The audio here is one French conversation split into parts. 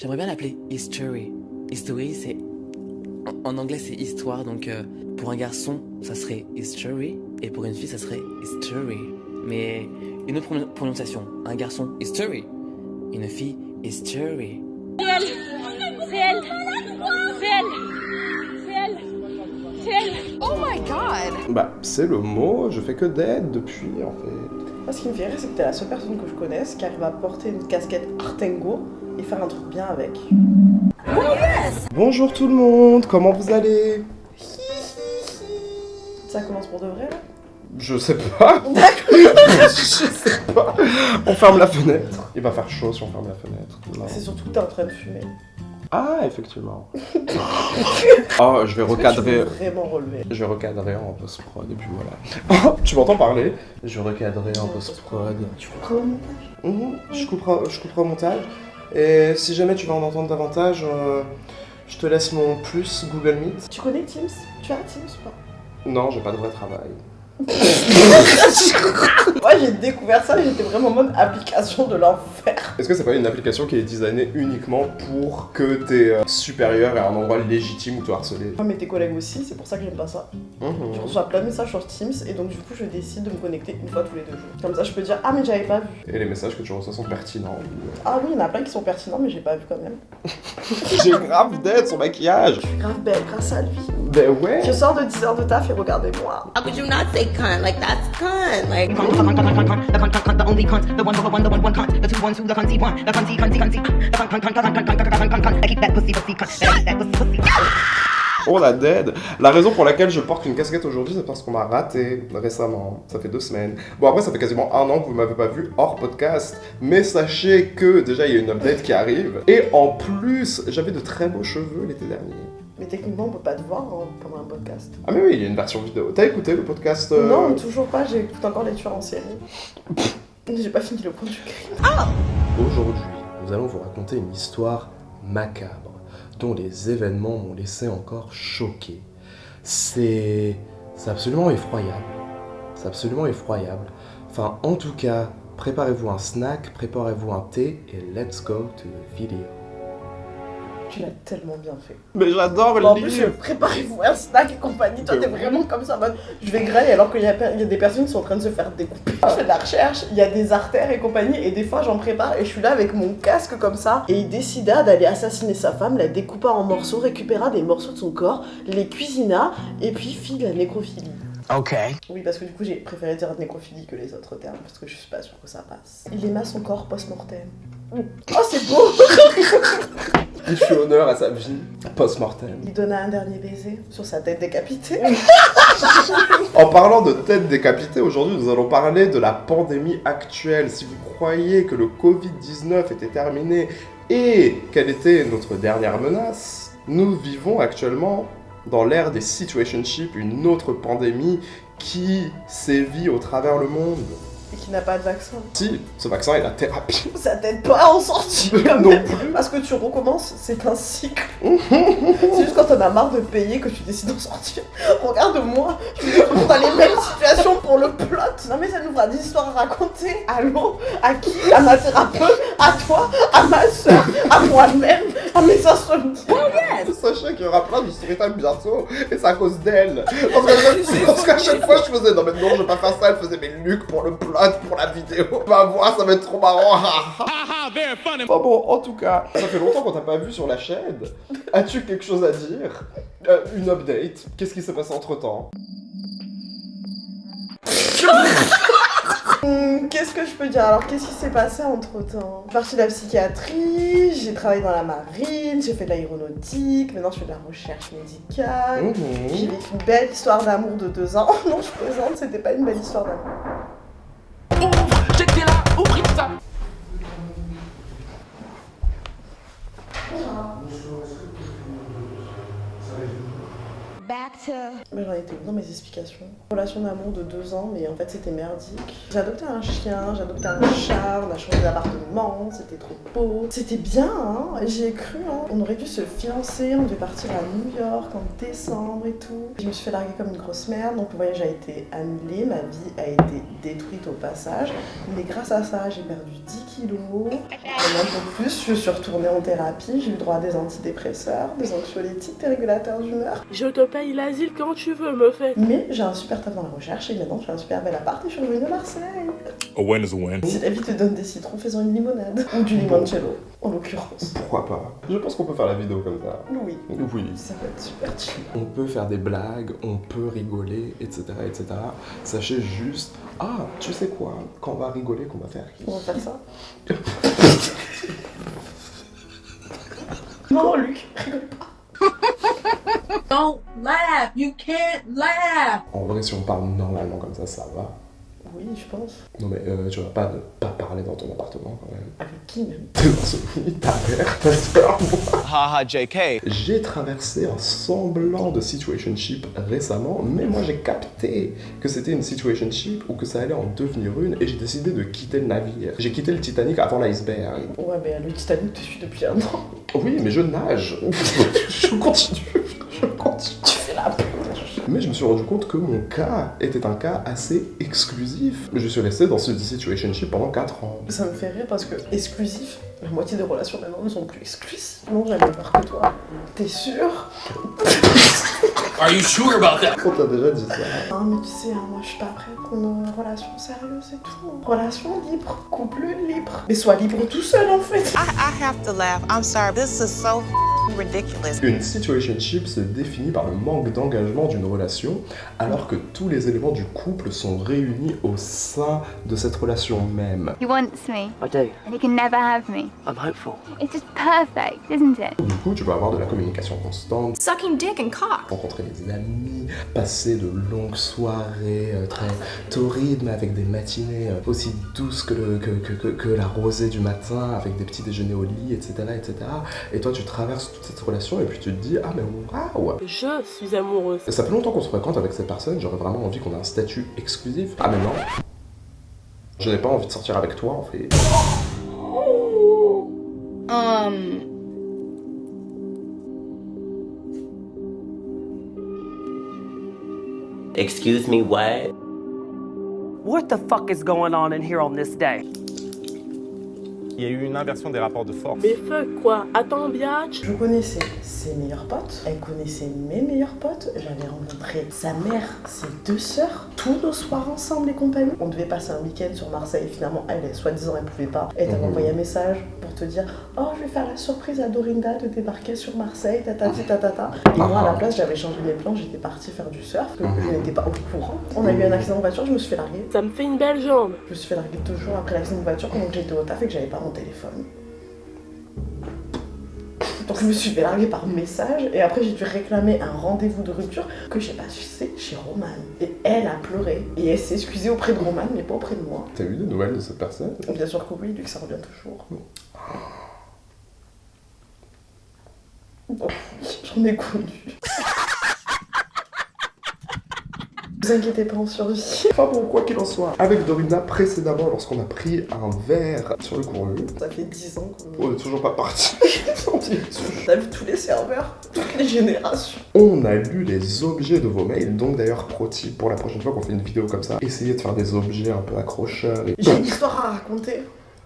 J'aimerais bien l'appeler History. History, c'est... En anglais, c'est histoire, donc pour un garçon, ça serait History, et pour une fille, ça serait History. Mais une autre prononciation. Un garçon, History. Une fille, History. C'est elle. Oh my god! Bah, c'est le mot, je fais que d'aide depuis, en fait. Moi, ce qui me fait rire, c'est que t'es la seule personne que je connaisse qui arrive à porter une casquette Artengo et faire un truc bien avec. Bonjour tout le monde, comment vous allez? Ça commence pour de vrai, là? Je sais pas. Je sais pas. On ferme la fenêtre. Il va faire chaud si on ferme la fenêtre. Non. C'est surtout que t'es en train de fumer. Ah, effectivement. Oh, je vais recadrer. Vraiment relevé. Je vais recadrer en post-prod et puis voilà. Oh, tu m'entends parler? Je vais recadrer en post-prod. Tu couperas au montage? Je couperai au montage. Et si jamais tu veux en entendre davantage, je te laisse mon plus Google Meet. Tu connais Teams? Tu as Teams ou pas? Non, j'ai pas de vrai travail. Moi j'ai découvert ça et j'étais vraiment en mode application de l'enfer. Est-ce que c'est pas une application qui est designée uniquement pour que tes supérieurs aient un endroit légitime où te harceler? Moi mais tes collègues aussi, c'est pour ça que j'aime pas ça. Je reçois plein de messages sur Teams et donc du coup je décide de me connecter une fois tous les 2 jours. Comme ça je peux dire ah mais j'avais pas vu. Et les messages que tu reçois sont pertinents. Ah oui, il y en a plein qui sont pertinents mais j'ai pas vu quand même. J'ai grave d'aide son maquillage. Je suis grave belle grâce à lui. Ben ouais. Je sors de 10 heures de taf et regardez-moi. How could you not say cunt? Like that's cunt. Like The cunt, the only cunt, the one cunt, the two one, two, the cunty one, the cunty, the cunt, keep that pussy, cunt, that pussy. Oh la dead. La raison pour laquelle je porte une casquette aujourd'hui, c'est parce qu'on m'a raté récemment. Ça fait 2 semaines. Bon après ça fait quasiment 1 an que vous m'avez pas vu hors podcast. Mais sachez que déjà il y a une update qui arrive. Et en plus, j'avais de très beaux cheveux l'été dernier. Mais techniquement on peut pas te voir pendant un podcast. Ah mais oui, il y a une version vidéo. T'as écouté le podcast Non, toujours pas, j'écoute encore les tueurs en série. J'ai pas fini le point du crime. Aujourd'hui, nous allons vous raconter une histoire macabre dont les événements m'ont laissé encore choqué. C'est absolument effroyable. C'est absolument effroyable. Enfin, en tout cas, préparez-vous un snack, préparez-vous un thé et let's go to the video. Tu l'as tellement bien fait. Mais j'adore En plus, préparez-vous un snack et compagnie. Toi, t'es vraiment comme ça, en mode je vais grailler alors qu'il y a des personnes qui sont en train de se faire découper. Je fais de la recherche, il y a des artères et compagnie, et des fois j'en prépare et je suis là avec mon casque comme ça. Et il décida d'aller assassiner sa femme, la découpa en morceaux, récupéra des morceaux de son corps, les cuisina et puis fit de la nécrophilie. Ok. Oui, parce que du coup, j'ai préféré dire nécrophilie que les autres termes, parce que je suis pas sûre que ça passe. Il aima son corps post-mortem. Oh, c'est beau! Il fait honneur à sa vie post-mortem. Il donna un dernier baiser sur sa tête décapitée. En parlant de tête décapitée, aujourd'hui nous allons parler de la pandémie actuelle. Si vous croyez que le Covid-19 était terminé et quelle était notre dernière menace, nous vivons actuellement dans l'ère des situationships, une autre pandémie qui sévit au travers le monde. Et qui n'a pas de vaccin. Si, ce vaccin est la thérapie. Ça t'aide pas à en sortir quand Non même. plus. Parce que tu recommences, c'est un cycle. C'est juste quand t'en as marre de payer que tu décides d'en sortir. Regarde-moi, je me retrouve dans les mêmes situations pour le plot. Non mais ça nous fera des histoires à raconter. Allô? À qui? À ma thérapeute? À toi? À ma soeur? À moi-même? À mes insomnies? Sachez qu'il y aura plein de storytime bientôt, et c'est à cause d'elle. Parce qu'à chaque fois je faisais, non mais non je vais pas faire ça, elle faisait mes lucs pour le plot, pour la vidéo. On va voir, ça va être trop marrant. Bon, en tout cas, ça fait longtemps qu'on t'a pas vu sur la chaîne. As-tu quelque chose à dire? Une update? Qu'est-ce qui s'est passé entre temps? Qu'est-ce que je peux dire? Alors, qu'est-ce qui s'est passé entre temps? Je suis partie de la psychiatrie, j'ai travaillé dans la marine, j'ai fait de l'aéronautique, maintenant je fais de la recherche médicale. J'ai vécu une belle histoire d'amour de 2 ans. Non, je plaisante, c'était pas une belle histoire d'amour. J'étais là, ouvrir ça. back to... Mais j'en étais où dans mes explications? Relation d'amour de 2 ans, mais en fait c'était merdique. J'ai adopté un chien, j'ai adopté un chat, on a changé d'appartement, c'était trop beau. C'était bien, hein, j'y ai cru, hein. On aurait dû se fiancer, on devait partir à New York en décembre et tout. Je me suis fait larguer comme une grosse merde, donc le voyage a été annulé, ma vie a été détruite au passage. Mais grâce à ça, j'ai perdu 10 kilos. Et même pour plus, je suis retournée en thérapie, j'ai eu droit à des antidépresseurs, des anxiolytiques, des régulateurs d'humeur. Je te paye l'asile quand tu veux, me fait. Mais j'ai un super taf dans la recherche et maintenant j'ai un super bel appart et je suis revenue à Marseille. A win is a win. Si la vie te donne des citrons, fais-en une limonade. Ou du limoncello, en l'occurrence. Pourquoi pas? Je pense qu'on peut faire la vidéo comme ça. Oui. Oui. Ça va être super chill. On peut faire des blagues, on peut rigoler, etc. etc. Sachez juste, ah, tu sais quoi, quand on va rigoler, qu'on va faire. On va faire ça. Non, Luc, rigole pas. Don't laugh. You can't laugh. En vrai, si on parle normalement comme ça va. Oui, je pense. Non mais tu vas pas ne pas parler dans ton appartement quand même. Avec qui même? Ta mère, ta soeur, moi. Haha, JK. J'ai traversé un semblant de situationship récemment, mais moi j'ai capté que c'était une situationship ou que ça allait en devenir une et j'ai décidé de quitter le navire. J'ai quitté le Titanic avant l'iceberg. Ouais, mais le Titanic te suit depuis 1 an. Oui, mais je nage. Je continue. Tu fais la pute. Mais je me suis rendu compte que mon cas était un cas assez exclusif. Je suis resté dans ce situationship pendant 4 ans. Ça me fait rire parce que exclusif, la moitié des relations maintenant ne sont plus exclusives. Non, j'avais peur que toi. T'es sûr? Are you sure about that? On t'a déjà dit ça. Non, mais tu sais, hein, moi je suis pas prête pour une relation sérieuse et tout. Relation libre, couple libre. Mais sois libre tout seul en fait. I have to laugh. I'm sorry. This is so ridiculous. Une situationship se définit par le manque d'engagement d'une relation, alors que tous les éléments du couple sont réunis au sein de cette relation même. He wants me. I do. And he can never have me. I'm hopeful. It's just perfect, isn't it? Du coup, tu peux avoir de la communication constante, Sucking dick and cock. rencontrer des amis, passer de longues soirées très torrides, mais avec des matinées aussi douces que la rosée du matin, avec des petits déjeuners au lit, etc., etc. Et toi, tu traverses toute cette relation et puis tu te dis, ah mais waouh! Je suis amoureuse. Ça fait longtemps qu'on se fréquente avec cette personne, j'aurais vraiment envie qu'on ait un statut exclusif. Ah mais non, je n'ai pas envie de sortir avec toi en fait. Excuse me, what? What the fuck is going on in here on this day? Il y a eu une inversion des rapports de force. Mais fuck quoi? Attends, biatch. Je connaissais ses meilleurs potes, elle connaissait mes meilleurs potes, j'avais rencontré sa mère, ses 2 sœurs, tous nos soirs ensemble et compagnie. On devait passer un week-end sur Marseille, finalement elle, soi-disant elle pouvait pas. Elle t'avait envoyé un message pour te dire « Oh, je vais faire la surprise à Dorinda de débarquer sur Marseille, tatati tatata ». Et moi à la place j'avais changé mes plans, j'étais partie faire du surf, que je n'étais pas au courant. On a eu un accident de voiture, je me suis fait larguer. Ça me fait une belle jambe. Je me suis fait larguer 2 jours après l'accident de voiture pendant que j'étais au taf et que j'avais pas mon téléphone. Donc je me suis fait larguer par message et après j'ai dû réclamer un rendez-vous de rupture que j'ai passé chez Romane. Et elle a pleuré et elle s'est excusée auprès de Romane mais pas auprès de moi. T'as eu des nouvelles de cette personne? Bien sûr que oui, lui que ça revient toujours. Bon, j'en ai connu. Ne vous inquiétez pas, on survit. Enfin bon, quoi qu'il en soit, avec Dorinda précédemment, lorsqu'on a pris un verre sur le courrier, Ça fait 10 ans qu'on... on est toujours pas parti. T'as vu tous les serveurs, toutes les générations. On a lu les objets de vos mails, donc d'ailleurs, pro tip, pour la prochaine fois qu'on fait une vidéo comme ça, essayez de faire des objets un peu accrocheurs et... J'ai une histoire à raconter,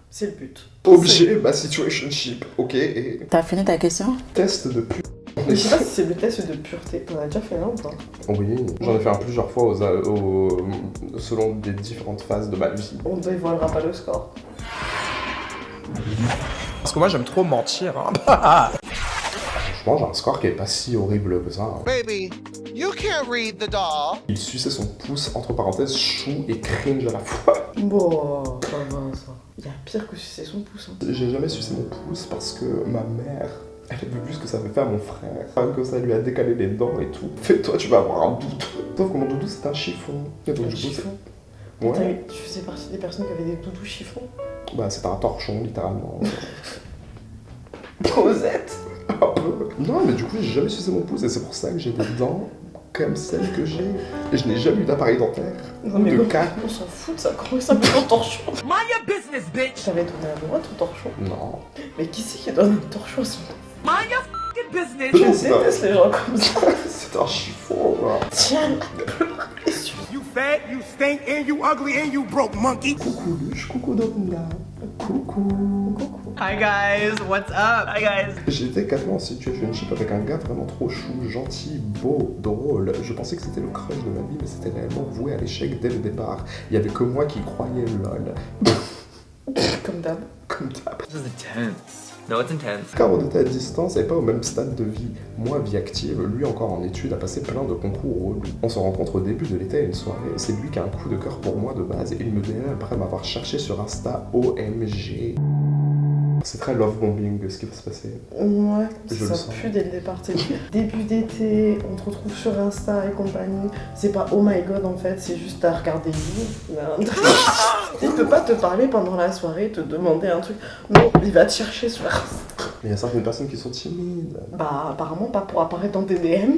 c'est le but. Objet, ma situationship, ok, et... T'as fini ta question? Test de pute. Mais je sais pas si c'est le test de pureté. T'en as déjà fait un ou pas? Oui, j'en ai fait un plusieurs fois selon des différentes phases de ma vie. On ne dévoilera pas le score. Parce que moi j'aime trop mentir. Hein. Franchement, j'ai un score qui est pas si horrible que ça. Hein. Baby, you can't read the doll. Il suçait son pouce, entre parenthèses, chou et cringe à la fois. Bon, ça va ça. Il y a pire que sucer son pouce. Hein. J'ai jamais sucé mon pouce parce que ma mère... Elle a vu ce que ça fait faire à mon frère, que ça lui a décalé les dents et tout. Fais-toi, tu vas avoir un doudou. Sauf que mon doudou, c'est un chiffon. Et donc, Un du coup, chiffon? Ouais. Tu faisais partie des personnes qui avaient des doudous chiffons? Bah, c'était un torchon, littéralement. Cosette. Un peu. Non, mais du coup, j'ai jamais sucé mon pouce et c'est pour ça que j'ai des dents comme celle que j'ai. Et je n'ai jamais eu d'appareil dentaire. Non mais de bon, cas. on s'en fout de ça, comment ça s'appelle un torchon? Mind your business, bitch! T'avais donné un droit ton torchon? Non. Mais qui c'est qui donne un torchon à son enfant? Mind your fucking business! Je déteste les gens comme ça. C'est un chiffon, quoi. Tiens, You fat, you stink, and you ugly, and you broke, monkey! Coucou Luche, coucou Dorinda. Coucou. Hi guys, what's up? Hi guys! J'étais 4 mois en situationship avec un gars vraiment trop chou, gentil, beau, drôle. Je pensais que c'était le crush de ma vie, mais c'était réellement voué à l'échec dès le départ. Il y avait que moi qui croyais lol. Comme d'hab. Comme d'hab. This is intense. No, it's intense. Car on était à distance et pas au même stade de vie. Moi, vie active, lui encore en études, a passé plein de concours relous. On se rencontre au début de l'été à une soirée. C'est lui qui a un coup de cœur pour moi de base et il me DM après m'avoir cherché sur Insta OMG. C'est très love bombing ce qui va se passer. Ouais, Je le ça sens. pue dès le départ. C'est début d'été, on te retrouve sur Insta et compagnie. C'est pas oh my god en fait, c'est juste à regarder lui. Il peut pas te parler pendant la soirée, te demander un truc. Non, il va te chercher sur Insta. Mais il y a certaines personnes qui sont timides. Bah apparemment pas pour apparaître dans tes DM.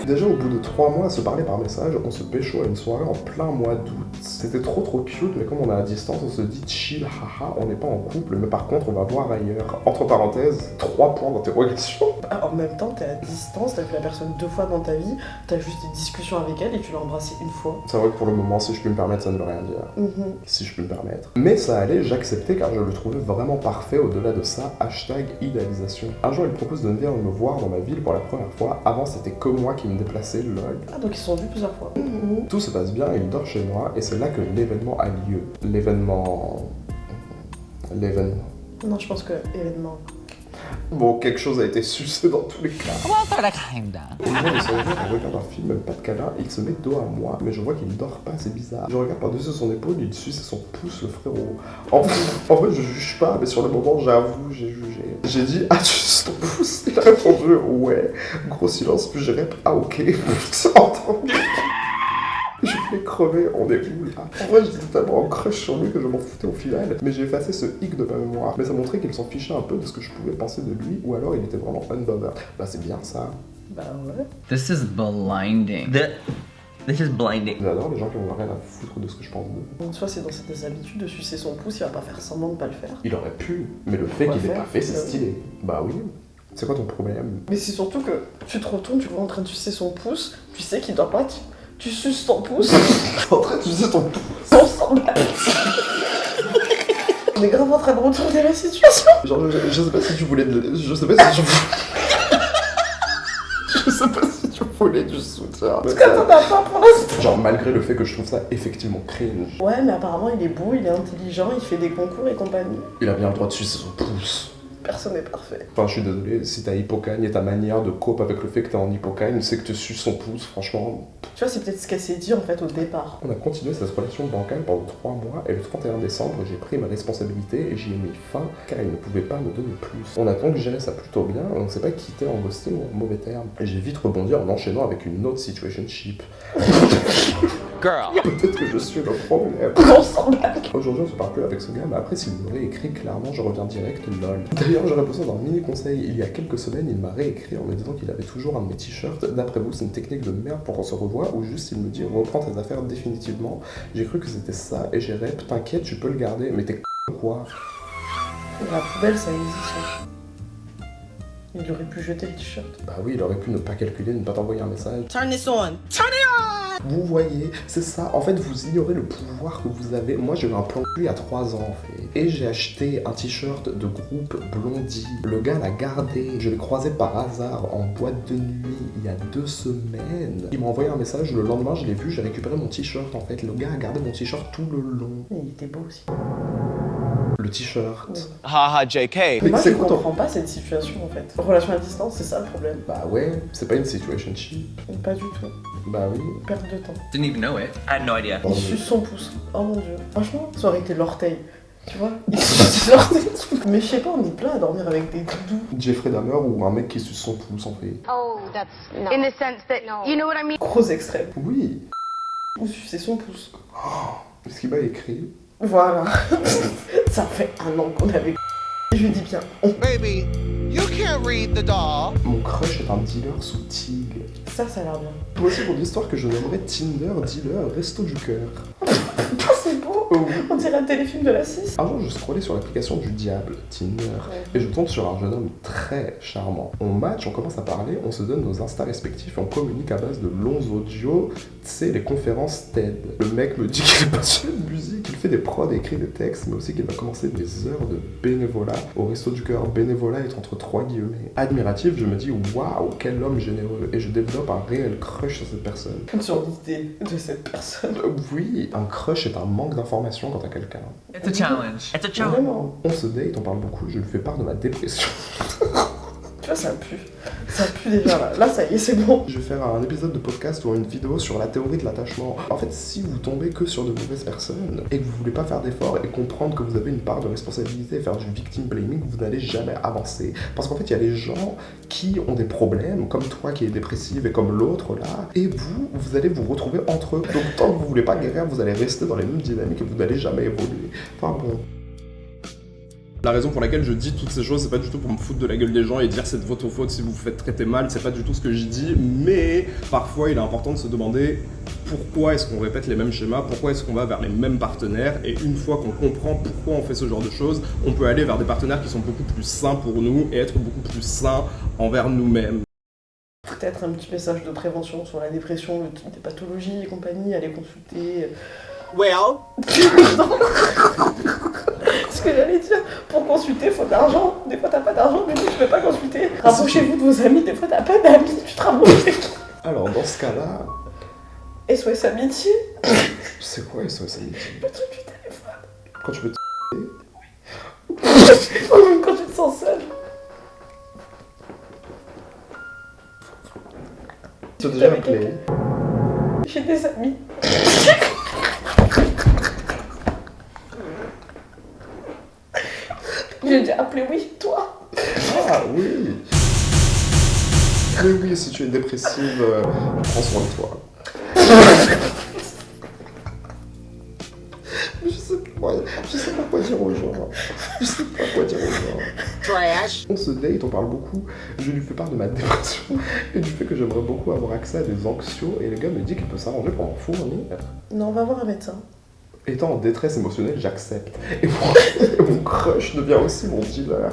Déjà au bout de 3 mois à se parler par message, on se pécho à une soirée en plein mois d'août. C'était trop cute, mais comme on est à distance, on se dit chill, haha, on n'est pas en couple, mais par contre on va voir ailleurs. Entre parenthèses, 3 points d'interrogation. Bah, en même temps, t'es à distance, t'as vu la personne 2 fois dans ta vie, t'as juste des discussions avec elle et tu l'as embrassée une fois. C'est vrai que pour le moment, si je puis me permettre, ça ne veut rien dire. Si je puis me permettre. Mais ça allait, j'acceptais car je le trouvais vraiment parfait. Au-delà de ça, hashtag idéalisation. Un jour, il propose de venir me voir dans ma ville pour la première fois. Avant, c'était que moi qui me déplaçais, lol. Ah donc ils se sont vus plusieurs fois. Tout se passe bien, il dort chez moi et c'est là que l'événement a lieu. L'événement... Non, je pense que événement. Bon, quelque chose a été sucé dans tous les cas. Well, sorta, kinda. On regarde un film, même pas de câlin, il se met dos à moi, mais je vois qu'il dort pas, c'est bizarre. Je regarde par-dessus son épaule, il suce son pouce, le frérot. En fait, je juge pas, mais sur le moment, j'avoue, j'ai jugé. J'ai dit, ah, tu suces ton pouce? Il a répondu, ouais. Gros silence, puis je rép, ah, ok. C'est entendu. Je voulais crever, on est où là? En vrai, j'étais tellement en crush sur lui que je m'en foutais au final, mais j'ai effacé ce hic de ma mémoire. Mais ça montrait qu'il s'en fichait un peu de ce que je pouvais penser de lui, ou alors il était vraiment unbothered. Bah, c'est bien ça. Bah ouais. This is blinding. This is blinding. J'adore les gens qui ont rien à foutre de ce que je pense d'eux. En soi, c'est dans ses habitudes de sucer son pouce, il va pas faire semblant de pas le faire. Il aurait pu, mais le fait qu'il l'ait pas fait, c'est Bah oui. stylé. Bah oui. C'est quoi ton problème? Mais c'est surtout que tu te retournes, tu le vois en train de sucer son pouce, tu sais qu'il doit pas, tu suces ton pouce. En train de sucer ton pouce. On s'en bat. On est grave en train de retourner la situation. Genre, je sais pas si tu voulais je sais pas si tu je sais pas si tu voulais du soutien. Parce que t'en as pas pour l'instant. Genre, malgré le fait que je trouve ça effectivement cringe. Ouais, mais apparemment il est beau, il est intelligent, il fait des concours et compagnie. Il a bien le droit de sucer son pouce. Personne n'est parfait. Enfin, je suis désolé, si ta hypocagne et ta manière de cope avec le fait que t'es en hypocagne, c'est que tu suces son pouce, franchement. Tu vois, c'est peut-être ce qu'elle s'est dit en fait au départ. On a continué cette relation bancale pendant 3 mois et le 31 décembre, j'ai pris ma responsabilité et j'y ai mis fin car il ne pouvait pas me donner plus. On a donc géré ça plutôt bien, on ne s'est pas quitté en ghosting ou en mauvais termes. Et j'ai vite rebondi en enchaînant avec une autre situationship. Girl. Peut-être que je suis le problème. On s'en bat. Aujourd'hui, on se parle plus avec ce gars, mais après, s'il m'aurait écrit, clairement, je reviens direct, lol. D'ailleurs, j'aurais besoin d'un mini conseil. Il y a quelques semaines, il m'a réécrit en me disant qu'il avait toujours un de mes t-shirts. D'après vous, c'est une technique de merde pour qu'on se revoie, ou juste il me dit reprends tes affaires définitivement. J'ai cru que c'était ça, et j'ai rep, t'inquiète, tu peux le garder, mais t'es quoi? La poubelle, ça existe. Il aurait pu jeter le t-shirt. Bah oui, il aurait pu ne pas calculer, ne pas t'envoyer un message. Turn this on. Turn it on! Vous voyez, c'est ça. En fait, vous ignorez le pouvoir que vous avez. Moi, j'ai eu un plan cul il y a 3 ans, en fait. Et j'ai acheté un t-shirt de groupe Blondie. Le gars l'a gardé. Je l'ai croisé par hasard en boîte de nuit il y a 2 semaines. Il m'a envoyé un message. Le lendemain, je l'ai vu. J'ai récupéré mon t-shirt, en fait. Le gars a gardé mon t-shirt tout le long. Mais il était beau aussi. Le t-shirt. Haha, JK. Mais moi, je c'est quoi ton- comprends pas cette situation en fait. Relation à distance, c'est ça le problème. Bah ouais, c'est pas une situationship. Pas du tout. Bah oui. Perte de temps. Didn't even know it. I had no idea. Il suce son pouce. Oh mon dieu. Franchement, ça aurait été l'orteil. Tu vois? Il suce l'orteil. Mais je sais pas, on est plein à dormir avec des doudous. Jeffrey Dahmer ou un mec qui suce son pouce, en fait. Oh, that's in the sense that you know what I mean. Gros extrême. Oui. Ou sucer son pouce. Ce qu'il m'a écrit. Voilà. Ça fait 1 an qu'on avait. Je lui dis bien. Baby, you can't can't read the doll. Mon crush est un dealer sous tigre. Ça a l'air bien. Voici pour l'histoire que je nommerai Tinder Dealer Resto du Cœur. C'est beau. On dirait un téléfilm de la 6. Un jour, je scrollais sur l'application du diable, Tinder, et je tombe sur un jeune homme très charmant. On match, on commence à parler, on se donne nos Insta respectifs et on communique à base de longs audios, tu sais, les conférences TED. Le mec me dit qu'il est passionné de musique, il fait des prods et écrit des textes, mais aussi qu'il va commencer des heures de bénévolat au Resto du Cœur. Bénévolat est entre 3 guillemets. Admiratif, je me dis waouh, quel homme généreux, et je développe un réel crush sur cette personne. Sur l'idée de cette personne. Oui, un crush est un manque d'information quant à quelqu'un. It's a challenge. It's a challenge. Vraiment. On se date, on parle beaucoup, je lui fais part de ma dépression. Tu vois, ça pue. Ça pue déjà là. Là, ça y est, c'est bon. Je vais faire un épisode de podcast ou une vidéo sur la théorie de l'attachement. En fait, si vous tombez que sur de mauvaises personnes et que vous voulez pas faire d'efforts et comprendre que vous avez une part de responsabilité et faire du victim blaming, vous n'allez jamais avancer. Parce qu'en fait, il y a des gens qui ont des problèmes, comme toi qui est dépressive et comme l'autre là, et vous allez vous retrouver entre eux. Donc tant que vous voulez pas guérir, vous allez rester dans les mêmes dynamiques et vous n'allez jamais évoluer. Enfin bon. La raison pour laquelle je dis toutes ces choses, c'est pas du tout pour me foutre de la gueule des gens et dire c'est de votre faute si vous vous faites traiter mal, c'est pas du tout ce que je dis, mais parfois il est important de se demander pourquoi est-ce qu'on répète les mêmes schémas, pourquoi est-ce qu'on va vers les mêmes partenaires, et une fois qu'on comprend pourquoi on fait ce genre de choses, on peut aller vers des partenaires qui sont beaucoup plus sains pour nous et être beaucoup plus sains envers nous-mêmes. Peut-être un petit message de prévention sur la dépression, des pathologies et compagnie, aller consulter. Well. Ce que j'allais dire, pour consulter, faut de l'argent. Des fois, t'as pas d'argent, du coup, tu peux pas consulter. Rapprochez-vous de vos amis, des fois, t'as pas d'amis, tu te rapproches avec qui? Alors, dans ce cas-là... SOS Amitié. C'est quoi SOS Amitié? Le truc du téléphone. Quand tu peux Même quand tu te sens seul. Tu as déjà appelé? J'ai des amis. J'ai déjà appelé, oui, toi. Ah oui. Mais oui, si tu es dépressive, prends soin de toi. Mais je sais pas quoi dire aux gens. Je sais pas quoi dire aux gens. Trash. On se date, on parle beaucoup. Je lui fais part de ma dépression et du fait que j'aimerais beaucoup avoir accès à des anxios, et le gars me dit qu'il peut s'arranger pour m'en fournir. Non, on va voir un médecin. Étant en détresse émotionnelle, j'accepte. Et mon crush devient aussi mon dealer.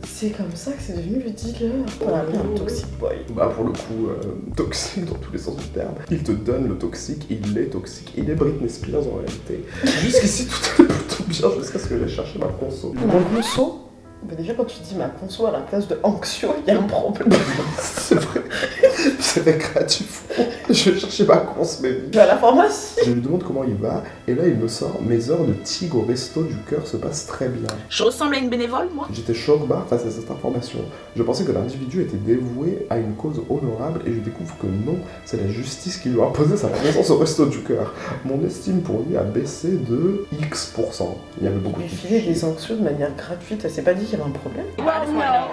C'est comme ça que c'est devenu le dealer. Voilà, bien un toxic boy. Bah pour le coup, toxique dans tous les sens du terme. Il te donne le toxique, il est toxique. Il est Britney Spears en réalité. Jusqu'ici tout allait plutôt bien jusqu'à ce que j'aille chercher ma conso. Ma conso? Bah déjà quand tu dis ma conso à la place de anxio, il y a un problème. C'est vrai. C'est récréatif. Je vais chercher ma conso, mais Je vais à la pharmacie. je lui demande comment il va, et là il me sort: mes heures de tigre au resto du cœur se passent très bien. Je ressemble à une bénévole, moi? J'étais choc-bas face à cette information. Je pensais que l'individu était dévoué à une cause honorable, et je découvre que non, c'est la justice qui lui a imposé sa présence au resto du cœur. Mon estime pour lui a baissé de X%. Il y avait beaucoup de Lui filer des anxios de manière gratuite, elle s'est pas dit qu'il y avait un problème?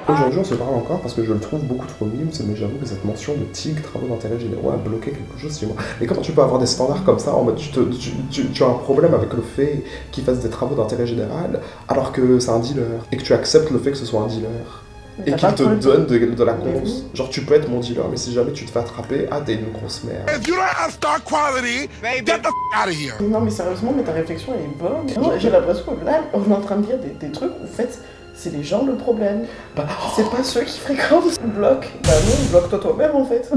Aujourd'hui, on se parle encore parce que je le trouve beaucoup trop mime, mais j'avoue que cette mention de TIG, travaux d'intérêt généraux, a bloqué quelque chose chez moi. Et comment tu peux avoir des standards comme ça, en mode tu as un problème avec le fait qu'il fasse des travaux d'intérêt général, alors que c'est un dealer, et que tu acceptes le fait que ce soit un dealer, et qu'il te donne de la conce. Genre, tu peux être mon dealer, mais si jamais tu te fais attraper, ah, t'es une grosse merde. If you don't have star quality, get the out of here. Non mais sérieusement, mais ta réflexion elle est bonne. Non, j'ai l'impression que là, on est en train de dire des trucs où en fait, c'est les gens le problème. Bah, c'est pas ceux qui fréquentent. Bloque. Bah non, bloque-toi toi-même en fait.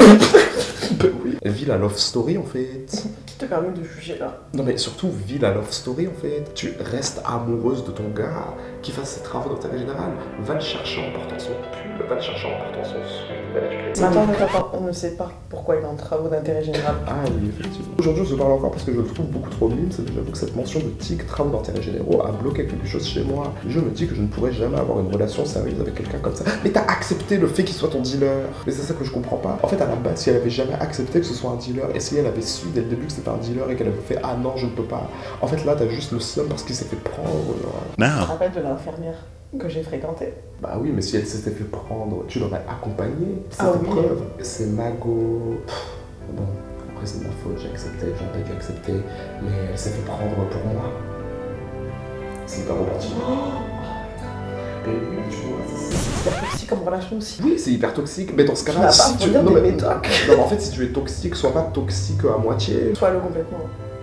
Bah oui. Vis la love story en fait. Qui te permet de juger là? Non mais surtout, vis la love story en fait. Tu restes amoureuse de ton gars qui fasse ses travaux d'intérêt général. Va le chercher en portant son pull, va le chercher en portant son suite. Attends, on ne sait pas pourquoi il est en travaux d'intérêt général. Ah oui, effectivement. Aujourd'hui, je parle encore parce que je le trouve beaucoup trop mime, c'est que j'avoue que cette mention de TIC, travaux d'intérêt généraux, a bloqué quelque chose chez moi. Je me dis que je ne pourrais jamais avoir une relation sérieuse avec quelqu'un comme ça. Mais t'as accepté le fait qu'il soit ton dealer. Mais c'est ça que je comprends pas. En fait, à la base, si elle avait jamais accepté que ce soit un dealer, et si elle avait su dès le début que c'était un dealer et qu'elle avait fait ah non, je ne peux pas. En fait, là, t'as juste le seum parce qu'il s'est fait prendre. Tu te rappelles de l'infirmière que j'ai fréquentée? Bah oui, mais si elle s'était fait prendre, tu l'aurais accompagnée. Cette oui. preuve, c'est Mago. Bon, après c'est de ma faute, j'ai accepté, j'aurais dû accepter, mais elle s'est fait prendre pour moi. C'est hyper romantique. Et oui, tu vois, c'est relation aussi. Oui, c'est hyper toxique, mais dans ce Tu cas-là, vas si pas tu... fournir Non, des mais... médocs. non, mais en fait, si tu es toxique, sois pas toxique à moitié. Sois-le complètement.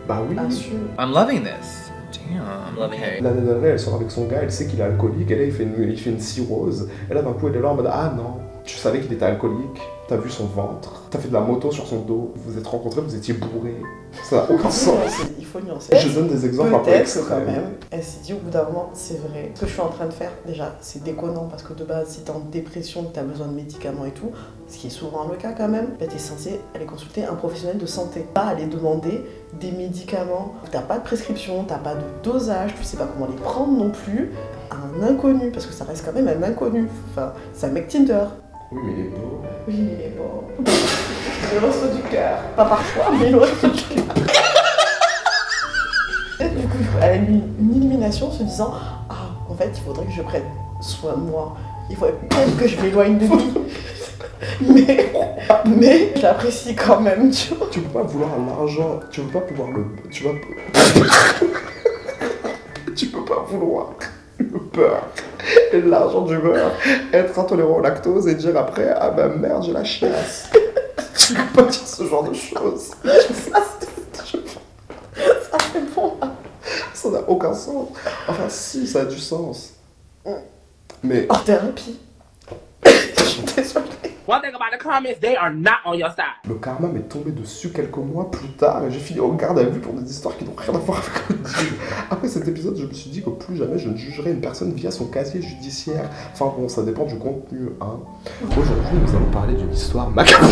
Bah oui. Assume. I'm loving this. Damn. Okay. L'année dernière, elle sort avec son gars, elle sait qu'il est alcoolique, et là, il fait une cirrhose. Et là, d'un coup, elle est là en mode ah non, tu savais qu'il était alcoolique, t'as vu son ventre, t'as fait de la moto sur son dos, vous vous êtes rencontrés, vous étiez bourrés. Ça n'a aucun sens. Il faut nuancer. Je donne des exemples un peu Peut-être que extrêmes. quand même, elle s'est dit au bout d'un moment, c'est vrai. Ce que je suis en train de faire, déjà, c'est déconnant parce que de base, si t'es en dépression, que t'as besoin de médicaments et tout, ce qui est souvent le cas quand même, bah, t'es censé aller consulter un professionnel de santé. Pas aller demander des médicaments. T'as pas de prescription, t'as pas de dosage, tu sais pas comment les prendre non plus à un inconnu, parce que ça reste quand même un inconnu. Enfin, c'est un mec Tinder. Oui, mais il est beau. Oui, il est beau. Le resto du cœur. Pas par choix, mais le resto du cœur. Du coup, elle a eu une illumination se disant ah, en fait, il faudrait que je prenne soin de moi. Il faudrait peut-être que je m'éloigne de lui. Mais je l'apprécie quand même, tu vois. Tu peux pas vouloir l'argent, tu peux pas pouvoir le... Tu peux pas vouloir le beurre et l'argent du beurre, être intolérant au lactose et dire après ah bah merde j'ai la chiasse. Tu peux pas dire ce genre de choses. Ça c'est bon. Ça n'a aucun sens. Enfin si, ça a du sens. Mais... En thérapie. Je suis désolée. One thing about the comments, they are not on your side. Le karma m'est tombé dessus quelques mois plus tard et j'ai fini en garde à vue pour des histoires qui n'ont rien à voir avec le deal. Après cet épisode, je me suis dit que plus jamais je ne jugerai une personne via son casier judiciaire. Enfin bon, ça dépend du contenu, hein. Aujourd'hui, nous allons parler d'une histoire macabre.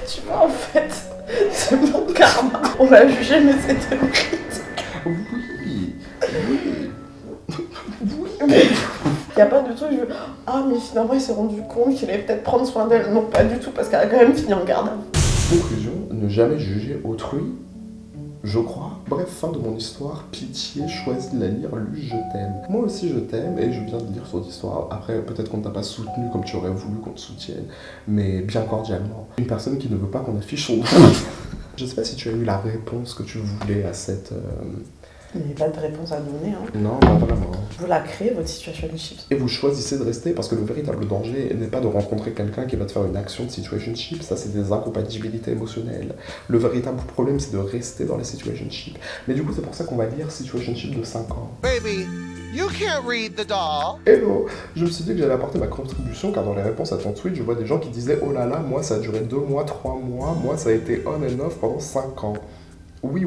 Tu vois, en fait, c'est mon karma. On l'a jugé, mais c'était critique. Oui. Il n'y a pas de truc, je veux ah, mais finalement, il s'est rendu compte qu'il allait peut-être prendre soin d'elle. Non, pas du tout, parce qu'elle a quand même fini en garde. Conclusion, ne jamais juger autrui, je crois. Bref, fin de mon histoire. Pitié, choisis de la lire, lu, je t'aime. Moi aussi, je t'aime et je viens de lire son histoire. Après, peut-être qu'on ne t'a pas soutenu comme tu aurais voulu qu'on te soutienne, mais bien cordialement. Une personne qui ne veut pas qu'on affiche son nom. Je sais pas si tu as eu la réponse que tu voulais à cette... Il n'y a pas de réponse à donner. Hein. Non, pas vraiment. Vous la créez, votre situationship. Et vous choisissez de rester parce que le véritable danger n'est pas de rencontrer quelqu'un qui va te faire une action de situationship, ça c'est des incompatibilités émotionnelles. Le véritable problème c'est de rester dans la situationship. Mais du coup c'est pour ça qu'on va lire situationship de 5 ans. Baby, you can't read the doll. Hello. Je me suis dit que j'allais apporter ma contribution car dans les réponses à ton tweet je vois des gens qui disaient oh là là, moi ça a duré 2 mois, 3 mois, moi ça a été on and off pendant 5 ans. Oui.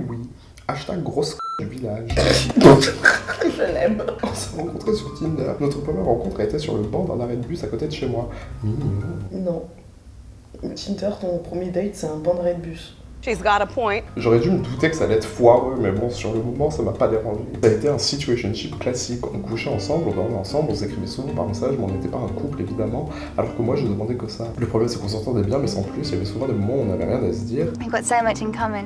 Hashtag grosse du village. Je l'aime. On s'est rencontrés sur Tinder. Notre première rencontre a été sur le banc d'un arrêt de bus à côté de chez moi. Non. Tinder, ton premier date, c'est un banc d'arrêt de bus. She's got a point. J'aurais dû me douter que ça allait être foireux, mais bon, sur le moment, ça m'a pas dérangé. Ça a été un situationship classique. On couchait ensemble, on dormait ensemble, on s'écrivait souvent par message, mais on n'était pas un couple, évidemment, alors que moi, je demandais que ça. Le problème, c'est qu'on s'entendait bien, mais sans plus, il y avait souvent des moments où on n'avait rien à se dire. We've got so much in common.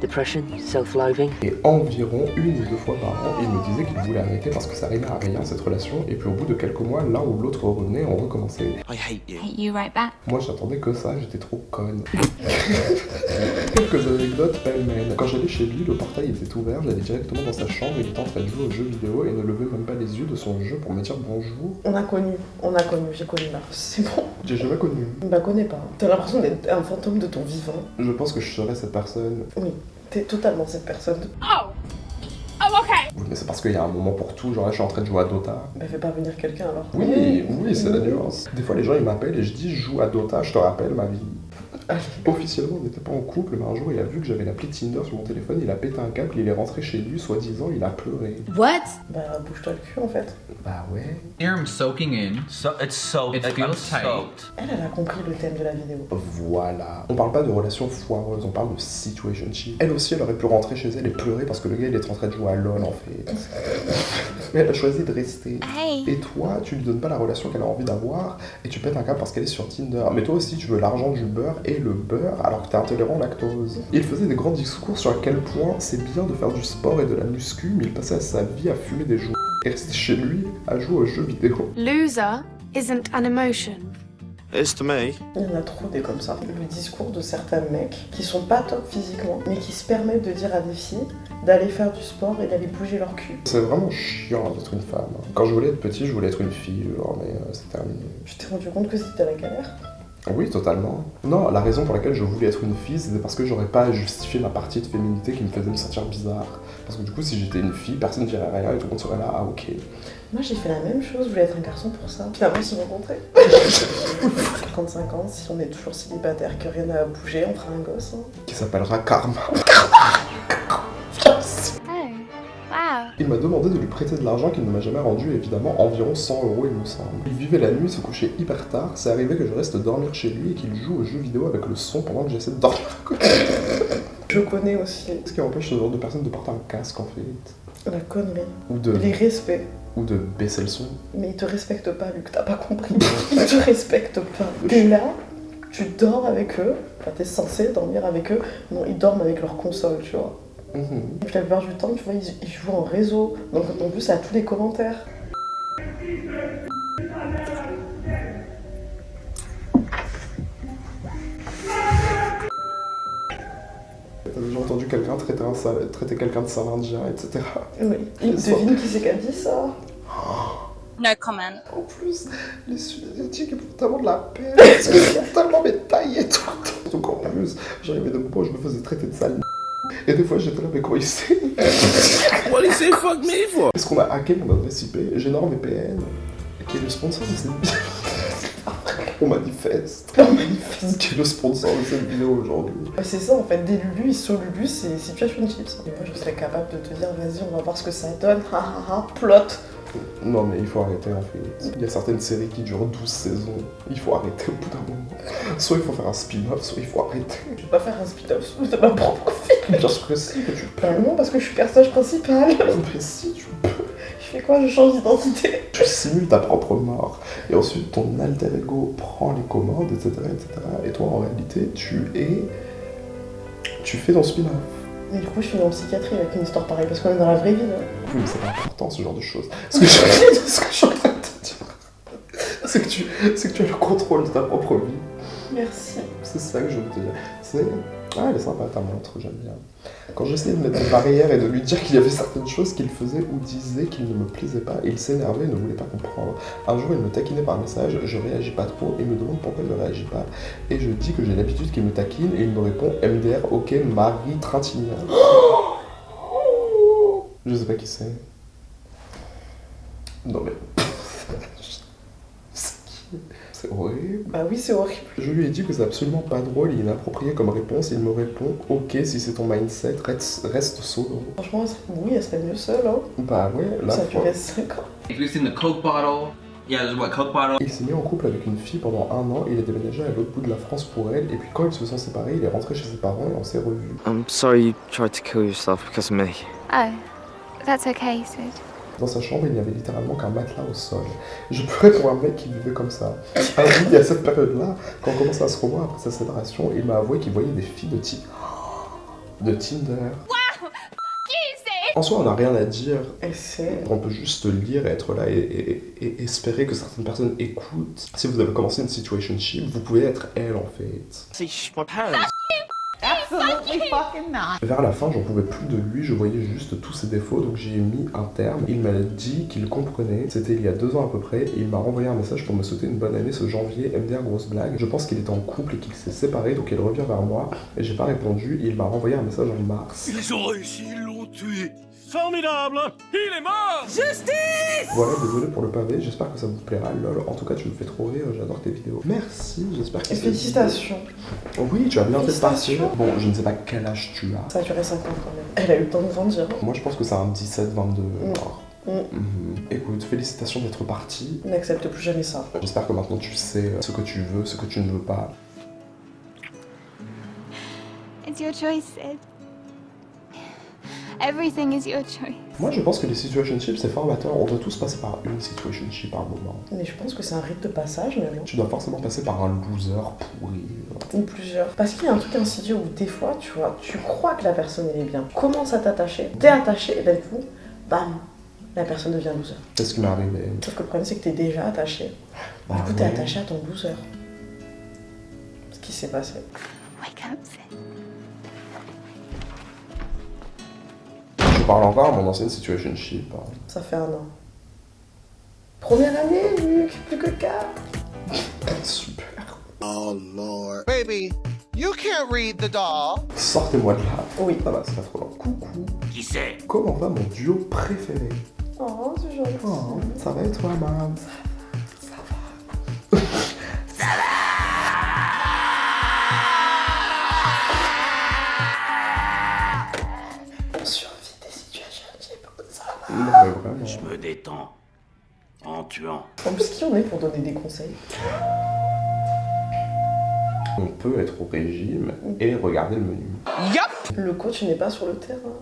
Depression, self-loathing. Et environ 1 ou 2 fois par an, il me disait qu'il voulait arrêter parce que ça rimait à rien, cette relation, et puis au bout de quelques mois, l'un ou l'autre revenait, on recommençait. I hate you right back. Moi, j'attendais que ça, j'étais trop conne. Quelques anecdotes pêle-mêle. Quand j'allais chez lui, le portail était ouvert, j'allais directement dans sa chambre, il était en train de jouer aux jeux vidéo et ne levait même pas les yeux de son jeu pour me dire bonjour. On a connu, j'ai connu là. C'est bon. J'ai jamais connu. Bah connais pas. T'as l'impression d'être un fantôme de ton vivant. Je pense que je serais cette personne. Oui, t'es totalement cette personne. Oh, ok. Oui, mais c'est parce qu'il y a un moment pour tout, genre là je suis en train de jouer à Dota. Bah fais pas venir quelqu'un alors. Oui, c'est la nuance. Des fois les gens ils m'appellent et je dis je joue à Dota, je te rappelle ma vie. Officiellement on n'était pas en couple, mais un jour il a vu que j'avais l'appli Tinder sur mon téléphone, il a pété un câble, il est rentré chez lui, soi-disant il a pleuré. What? Bah bouge-toi le cul en fait. Bah ouais. Here I'm soaking in. It feels tight. Elle a compris le thème de la vidéo. Voilà. On parle pas de relations foireuses, on parle de situationship. Elle aussi elle aurait pu rentrer chez elle et pleurer parce que le gars il est en train de jouer à LOL en fait. Mais elle a choisi de rester. Hey. Et toi, tu lui donnes pas la relation qu'elle a envie d'avoir et tu pètes un câble parce qu'elle est sur Tinder. Mais toi aussi tu veux l'argent du beurre et le beurre alors que t'es intolérant au lactose. Il faisait des grands discours sur à quel point c'est bien de faire du sport et de la muscu, mais il passait sa vie à fumer des joints et rester chez lui à jouer aux jeux vidéo. Loser isn't an emotion. It's to me. Il y en a trop des comme ça. Le discours de certains mecs qui sont pas top physiquement, mais qui se permettent de dire à des filles d'aller faire du sport et d'aller bouger leur cul. C'est vraiment chiant d'être une femme. Quand je voulais être petit, je voulais être une fille, genre, mais c'est terminé. Tu t'es rendu compte que c'était la galère? Oui, totalement. Non, la raison pour laquelle je voulais être une fille, c'était parce que j'aurais pas à justifier ma partie de féminité qui me faisait me sentir bizarre. Parce que du coup, si j'étais une fille, personne ne dirait rien et tout le monde serait là, ah ok. Moi j'ai fait la même chose, je voulais être un garçon pour ça. Finalement on s'est rencontrés. 35 ans, si on est toujours célibataire, que rien n'a bougé, on fera un gosse. Hein. Qui s'appellera Karma. Wow. Il m'a demandé de lui prêter de l'argent qu'il ne m'a jamais rendu, évidemment environ 100 € il me semble. Il vivait la nuit, se couchait hyper tard, c'est arrivé que je reste dormir chez lui et qu'il joue aux jeux vidéo avec le son pendant que j'essaie de dormir à côté. Je connais aussi. Ce qui empêche ce genre de personne de porter un casque en fait. La connerie. Ou de... Les respects. Ou de baisser le son. Mais ils te respectent pas, Luc, t'as pas compris. Ils te respectent pas. T'es là, tu dors avec eux, enfin t'es censé dormir avec eux, non, ils dorment avec leur console, tu vois. Et puis la plupart du temps, tu vois, ils jouent en réseau, donc en plus, ça a tous les commentaires. T'as déjà entendu quelqu'un traiter quelqu'un de salindien, etc. Oui. Devine qui c'est qui a dit ça? No comment. En plus, les Sud-Asiatiques font tellement de la peine parce qu'ils sont tellement taillés tout le temps. Donc en plus, j'arrivais de moments où je me faisais traiter de sale. Et des fois j'étais là, mais comment il sait? What is he fuck me for? Est-ce qu'on a hacké mon adresse IP? J'ai NordVPN, qui est le sponsor de cette vidéo. On manifeste. Qui est le sponsor de cette vidéo aujourd'hui. C'est ça en fait, des Lulu, ils sont Lulu, c'est situation chips. Et moi je serais capable de te dire, vas-y, on va voir ce que ça donne, plot. Non mais il faut arrêter en fait. Il y a certaines séries qui durent 12 saisons. Il faut arrêter au bout d'un moment. Soit il faut faire un spin-off, soit il faut arrêter. Je vais pas faire un spin-off de ma propre film. Bien sûr que si, que tu peux. Non, parce que je suis personnage principal. Mais si, tu peux. Je fais quoi? Je change d'identité. Tu simules ta propre mort. Et ensuite ton alter ego prend les commandes, etc. etc. Et toi en réalité, tu fais ton spin-off. Mais du coup, je finis en psychiatrie avec une histoire pareille, parce qu'on est dans la vraie vie, là. Oui, mais c'est pas important, ce genre de choses. Ce que je suis en train de te dire, c'est que tu as le contrôle de ta propre vie. Merci. C'est ça que je veux te dire. Ah, elle est sympa, ta montre, j'aime bien. Quand j'essayais de mettre des barrières et de lui dire qu'il y avait certaines choses qu'il faisait ou disait qui ne me plaisaient pas, il s'énervait et ne voulait pas comprendre. Un jour, il me taquinait par message, je réagis pas trop et me demande pourquoi il ne réagit pas. Et je dis que j'ai l'habitude qu'il me taquine et il me répond MDR, ok, Marie Trintignant. Je sais pas qui c'est. Non mais... C'est horrible. Bah oui, c'est horrible. Je lui ai dit que c'est absolument pas drôle et inapproprié comme réponse. Il me répond ok, si c'est ton mindset, reste solo. Franchement, elle serait mieux seule, hein. Bah ouais, là. Ça durait 5 ans. If you've seen the Coke bottle, yeah, there's what, Coke bottle. Il s'est mis en couple avec une fille pendant 1 an. Il a déménagé à l'autre bout de la France pour elle. Et puis quand ils se sont séparés, il est rentré chez ses parents et on s'est revus. I'm sorry you tried to kill yourself because of me. Oh, that's okay, Sid. Dans sa chambre, il n'y avait littéralement qu'un matelas au sol. Je pleurais pour un mec qui vivait comme ça. Un jour, il y a cette période-là, quand on commençait à se revoir après sa séparation, il m'a avoué qu'il voyait des filles de Tinder. Wow! En soi, on n'a rien à dire. Essaie. On peut juste lire et être là et espérer que certaines personnes écoutent. Si vous avez commencé une situationship, vous pouvez être elle en fait. See, my parents. Absolutely fucking not. Vers la fin, j'en pouvais plus de lui, je voyais juste tous ses défauts, donc j'ai mis un terme. Il m'a dit qu'il comprenait, c'était il y a 2 ans à peu près, et il m'a renvoyé un message pour me souhaiter une bonne année ce janvier, MDR grosse blague. Je pense qu'il était en couple et qu'il s'est séparé, donc il revient vers moi, et j'ai pas répondu, et il m'a renvoyé un message en mars. Ils ont réussi, ils l'ont tué. Formidable! Il est mort! Justice! Voilà, désolé pour le pavé, j'espère que ça vous plaira, lol. En tout cas, tu me fais trop rire, j'adore tes vidéos. Merci, j'espère que... Et félicitations. Oui, tu as bien fait de partir. Bon, je ne sais pas quel âge tu as. Ça a duré 5 ans quand même. Elle a eu le temps de grandir. Moi, je pense que c'est un 17-22. Écoute, félicitations d'être parti. N'accepte plus jamais ça. J'espère que maintenant tu sais ce que tu veux, ce que tu ne veux pas. It's your choice, Sid. Everything is your choice. Moi, je pense que les situationships, c'est formateur. On doit tous passer par une situationship à un moment. Mais je pense que c'est un rite de passage, mais bon. Tu dois forcément passer par un loser pourri. Ou plusieurs. Parce qu'il y a un truc insidieux où des fois, tu vois, tu crois que la personne elle est bien. Commence à t'attacher, t'es attaché, et d'un coup, bam, la personne devient loser. C'est ce qui m'est arrivé. Sauf que le problème, c'est que t'es déjà attaché. Bah, du coup, t'es attaché à ton loser. Ce qui s'est passé. Wake up, Sid. parle encore à mon ancienne situationship. Hein. Ça fait 1 an. Première année, Luc, plus que 4. Super. Oh lord. Baby, you can't read the doll. Sortez-moi de là. Oui. Ça va, c'est pas trop long. Coucou. Qui c'est? Comment va mon duo préféré? Oh, c'est gentil. Oh, ça va et toi, mam? On survit des situationships, ça va. Non, mais vraiment. Je me détends en tuant. En plus, qui on est pour donner des conseils? On peut être au régime et regarder le menu. Yup. Le coach n'est pas sur le terrain.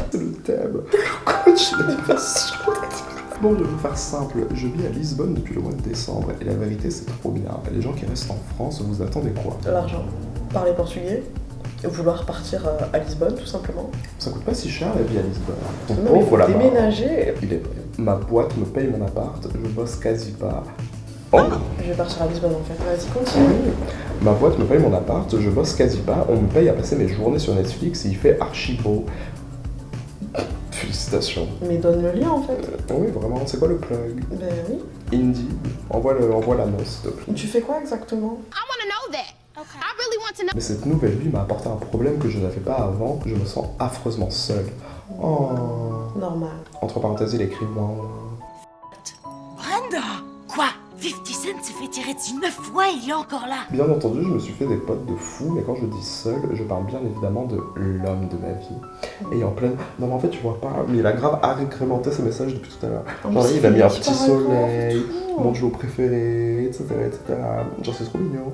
C'est le thème. Le coach n'est pas sur le terrain. Bon, je vais faire simple. Je vis à Lisbonne depuis le mois de décembre et la vérité, c'est trop bien. Les gens qui restent en France, vous attendez quoi? L'argent. Parler portugais. Et vouloir partir à Lisbonne, tout simplement. Ça coûte pas si cher la vie à Lisbonne. Ton Non, mais pauvre faut là-bas. déménager. Il est vrai. Ma boîte me paye mon appart, je bosse quasi pas. Oh. Je vais partir à Lisbonne en fait. Vas-y, continue. Ma boîte me paye mon appart, je bosse quasi pas, on me paye à passer mes journées sur Netflix et il fait archi beau. Félicitations. Mais donne le lien en fait. Oui, vraiment, c'est quoi le plug? Ben oui. Indie, envoie l'annonce s'il te plaît. Tu fais quoi exactement? Mais cette nouvelle vie m'a apporté un problème que je n'avais pas avant, je me sens affreusement seul. Oh. Normal. Entre parenthèses, il écrit moi. Brenda! Quoi? 50 Cent s'est fait tirer dessus 9 fois et il est encore là! Bien entendu, je me suis fait des potes de fous, mais quand je dis seul, je parle bien évidemment de l'homme de ma vie. Et en pleine... Non mais en fait, tu vois pas, mais il a grave agrémenté ses messages depuis tout à l'heure. Genre il a mis un petit soleil, mon duo préféré, etc. etc. Genre c'est trop mignon.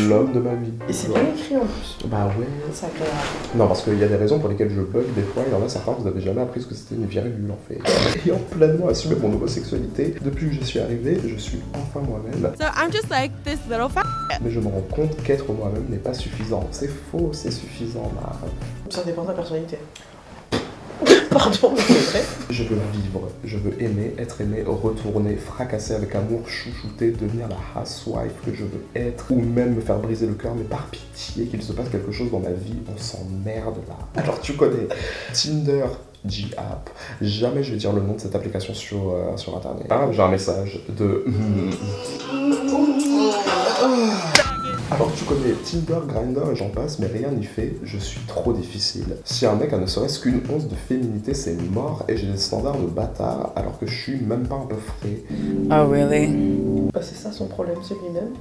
L'homme de ma vie. Et c'est bien écrit en plus. Bah ouais. C'est agréable. Non, parce qu'il y a des raisons pour lesquelles je bug des fois, il y en a certains, vous avez jamais appris ce que c'était une virgule en fait. Ayant pleinement assumé mon homosexualité, depuis que j'y suis arrivé, je suis enfin moi-même. So I'm just like this little Mais je me rends compte qu'être moi-même n'est pas suffisant. C'est faux, c'est suffisant, Mar. Ça dépend de ta personnalité. Pardon, mais c'est vrai. Je veux vivre, je veux aimer, être aimé, retourner, fracasser avec amour, chouchouter, devenir la housewife que je veux être, ou même me faire briser le cœur, mais par pitié qu'il se passe quelque chose dans ma vie, on s'emmerde là. Alors tu connais Tinder, G-App, jamais je vais dire le nom de cette application sur internet. Ah, j'ai un message de... Alors tu connais Tinder, Grindr et j'en passe, mais rien n'y fait, je suis trop difficile. Si un mec a ne serait-ce qu'une once de féminité, c'est mort et j'ai des standards de bâtard alors que je suis même pas un peu frais. Oh really? Bah c'est ça son problème, c'est lui-même.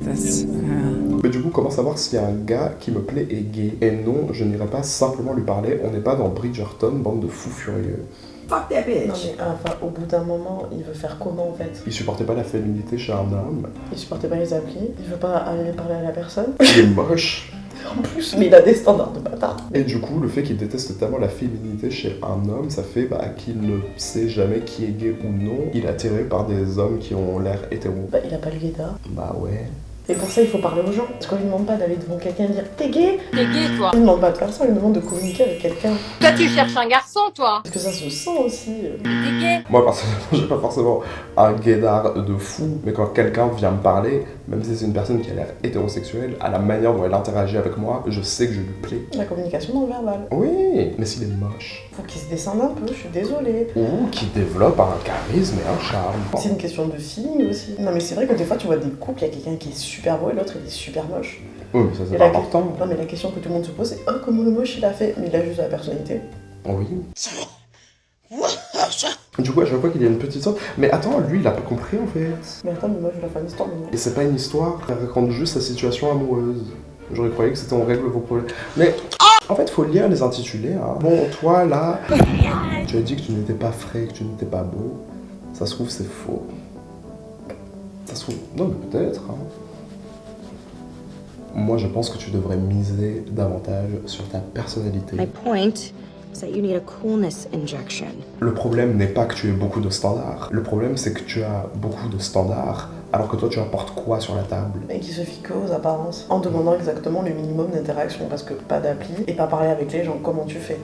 Mais du coup, comment savoir si un gars qui me plaît est gay? Et non, je n'irai pas simplement lui parler, on n'est pas dans Bridgerton, bande de fous furieux. Fuck that bitch. Non mais enfin, au bout d'un moment, il veut faire comment en fait? Il supportait pas la féminité chez un homme. Il supportait pas les applis, il veut pas aller parler à la personne. Il est moche. En plus, mais il a des standards de bâtard. Et du coup, le fait qu'il déteste tellement la féminité chez un homme, ça fait qu'il ne sait jamais qui est gay ou non. Il est attiré par des hommes qui ont l'air hétéros. Bah il a pas le gaydar. Bah ouais. Et pour ça, il faut parler aux gens. Parce qu'on lui demande pas d'aller devant quelqu'un et dire t'es gay. T'es gay, toi. On lui demande pas de faire ça, on lui demande de communiquer avec quelqu'un. Toi, tu cherches un garçon, toi. Parce que ça se sent aussi. T'es gay. Moi, personnellement, j'ai pas forcément un gaydar de fou, mais quand quelqu'un vient me parler, même si c'est une personne qui a l'air hétérosexuelle, à la manière dont elle interagit avec moi, je sais que je lui plais. La communication non verbale. Oui, mais s'il est moche. Faut qu'il se descende un peu, je suis désolée. Ou qu'il développe un charisme et un charme. C'est une question de feeling aussi. Non mais c'est vrai que des fois tu vois des couples, il y a quelqu'un qui est super beau et l'autre il est super moche. Oui, mais ça c'est pas important. Non mais la question que tout le monde se pose c'est comment le moche il a fait? Mais il a juste la personnalité. Oui. Du coup, à chaque fois qu'il y a une petite sorte. Mais attends, lui il a pas compris en fait. Mais attends, mais moi je vais faire une histoire de moi. Et c'est pas une histoire, elle raconte juste sa situation amoureuse. J'aurais croyé que c'était on règle vos problèmes. Mais en fait, faut lire les intitulés. Hein. Bon, toi là, tu as dit que tu n'étais pas frais, que tu n'étais pas beau. Ça se trouve, c'est faux. Ça se trouve. Non, mais peut-être. Hein. Moi, je pense que tu devrais miser davantage sur ta personnalité. My point is that you need a coolness injection. Le problème n'est pas que tu aies beaucoup de standards. Le problème, c'est que tu as beaucoup de standards, alors que toi, tu apportes quoi sur la table? Et qui se fie qu'aux apparences, en demandant exactement le minimum d'interaction, parce que pas d'appli, et pas parler avec les gens, comment tu fais?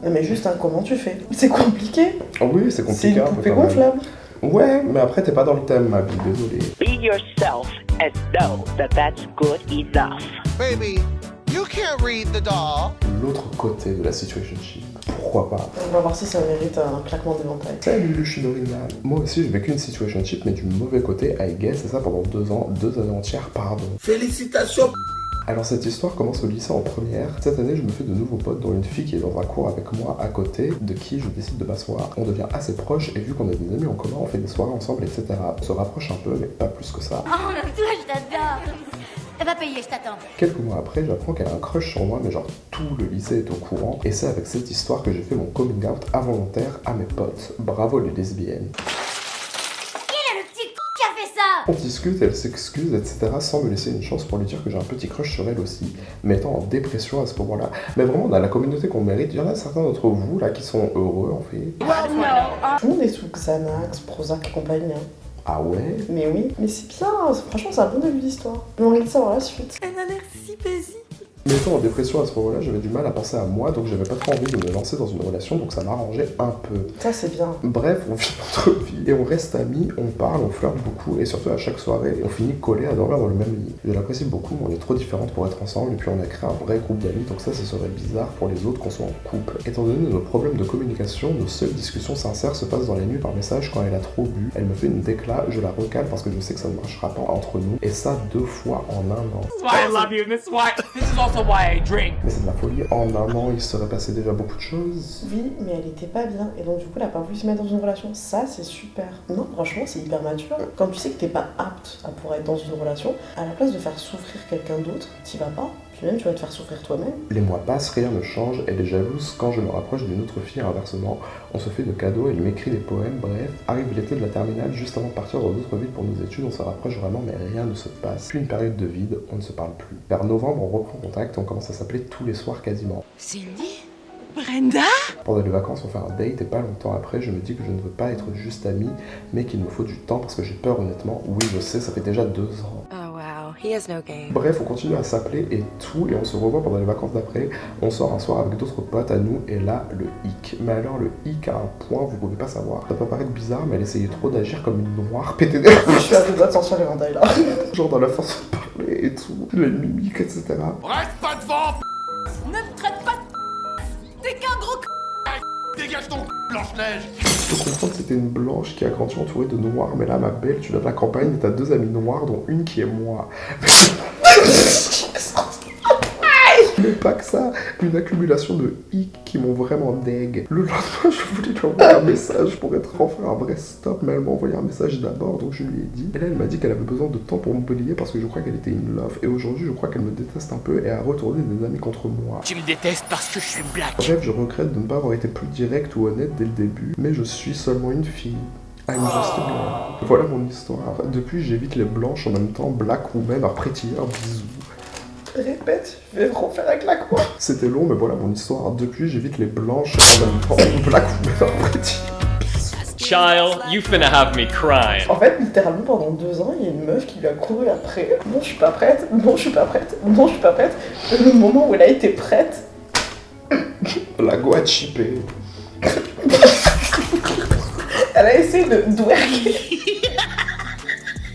Non mais juste comment tu fais? C'est compliqué. Oh oui, c'est compliqué. C'est une poupée gonflable. Ouais, mais après, t'es pas dans le thème, ma vie, désolé. Be yourself and know that that's good enough. Baby, You can't read the doll. L'autre côté de la situationship, pourquoi pas? On va voir si ça mérite un claquement d'éventail. Salut le Shidorina. Moi aussi j'ai vécu une situationship mais du mauvais côté, I guess, et ça pendant 2 ans, 2 années entières, pardon. Félicitations. Alors cette histoire commence au lycée en première. Cette année je me fais de nouveaux potes, dont une fille qui est dans un cours avec moi à côté, de qui je décide de m'asseoir. On devient assez proches et vu qu'on a des amis en commun, on fait des soirées ensemble, etc. On se rapproche un peu mais pas plus que ça. Oh, toi, je t'adore. Elle va payer, je t'attends. Quelques mois après, j'apprends qu'elle a un crush sur moi, mais genre tout le lycée est au courant. Et c'est avec cette histoire que j'ai fait mon coming out involontaire à mes potes. Bravo les lesbiennes. Qui est le petit con qui a fait ça? On discute, elle s'excuse, etc. sans me laisser une chance pour lui dire que j'ai un petit crush sur elle aussi, m'étant en dépression à ce moment-là. Mais vraiment, on a la communauté qu'on mérite. Il y en a certains d'entre vous là qui sont heureux en fait. Tout le monde est sous Xanax, Prozac et compagnie. Hein. Ah ouais? Mais oui, mais c'est bien, franchement c'est un bon début d'histoire. Mais on a envie de savoir la suite. Elle a l'air si paisible. Mais étant en dépression à ce moment-là, j'avais du mal à penser à moi, donc j'avais pas trop envie de me lancer dans une relation, donc ça m'arrangeait un peu. Ça c'est bien. Bref, on vit notre vie, et on reste amis, on parle, on flirte beaucoup, et surtout à chaque soirée, on finit collés à dormir dans le même lit. Je l'apprécie beaucoup, mais on est trop différentes pour être ensemble, et puis on a créé un vrai groupe d'amis, donc ça serait bizarre pour les autres qu'on soit en couple. Étant donné nos problèmes de communication, nos seules discussions sincères se passent dans les nuits par message quand elle a trop bu. Elle me fait une décla, je la recale parce que je sais que ça ne marchera pas entre nous, et ça 2 fois en 1 an. This is why I love you, this is also why I drink. Mais c'est de la folie. En 1 an, il se serait passé déjà beaucoup de choses. Oui, mais elle était pas bien et donc du coup elle a pas voulu se mettre dans une relation. Ça c'est super. Non, franchement c'est hyper mature. Quand tu sais que t'es pas apte à pouvoir être dans une relation, à la place de faire souffrir quelqu'un d'autre, t'y vas pas. Puis même tu vas te faire souffrir toi-même. Les mois passent, rien ne change, elle est jalouse quand je me rapproche d'une autre fille, inversement. On se fait de cadeaux, elle m'écrit des poèmes, bref. Arrive l'été de la terminale, juste avant de partir dans d'autres villes pour nos études, on se rapproche vraiment, mais rien ne se passe. Puis une période de vide, on ne se parle plus. Vers novembre, on reprend contact et on commence à s'appeler tous les soirs quasiment. Cindy? Brenda? Pendant les vacances, on fait un date et pas longtemps après, je me dis que je ne veux pas être juste amie, mais qu'il me faut du temps parce que j'ai peur honnêtement. Oui, je sais, ça fait déjà 2 ans. Oh wow, he has no game. Bref, on continue à s'appeler et tout, et on se revoit pendant les vacances d'après. On sort un soir avec d'autres potes à nous, et là, le hic. Mais alors, le hic à un point, vous pouvez pas savoir. Ça peut paraître bizarre, mais elle essayait trop d'agir comme une noire pétée d'air. Je suis à 2 doigts de sortir l'éventail là. Genre dans la façon de parler et tout, les mimiques, etc. Reste pas devant, Ne me traite pas de t'es qu'un gros dégage ton Blanche-Neige. Je peux comprendre que c'était une blanche qui a grandi entourée de noirs, mais là, ma belle, tu viens de la campagne et t'as 2 amies noires, dont une qui est moi. Mais pas que ça, une accumulation de hic qui m'ont vraiment deg. Le lendemain, je voulais lui envoyer un message pour être enfin un vrai stop, mais elle m'a envoyé un message d'abord, donc je lui ai dit. Et là, elle m'a dit qu'elle avait besoin de temps pour m'oublier parce que je crois qu'elle était in love. Et aujourd'hui, je crois qu'elle me déteste un peu et a retourné des amis contre moi. Tu me détestes parce que je suis black. Bref, je regrette de ne pas avoir été plus direct ou honnête dès le début, mais je suis seulement une fille. I'm just a girl. Voilà mon histoire. Depuis, j'évite les blanches en même temps, black woman, après hier, bisous. Répète, je vais refaire avec la croix. C'était long, mais voilà mon histoire. Depuis, j'évite les blanches en même temps, black woman, après hier. Child, you finna have me crying. En fait, littéralement, pendant 2 ans, il y a une meuf qui lui a couru après. Non, je suis pas prête. Non, je suis pas prête. Non, je suis pas prête. Et le moment où elle a été prête. La go a chippé. Elle a essayé de douerguer.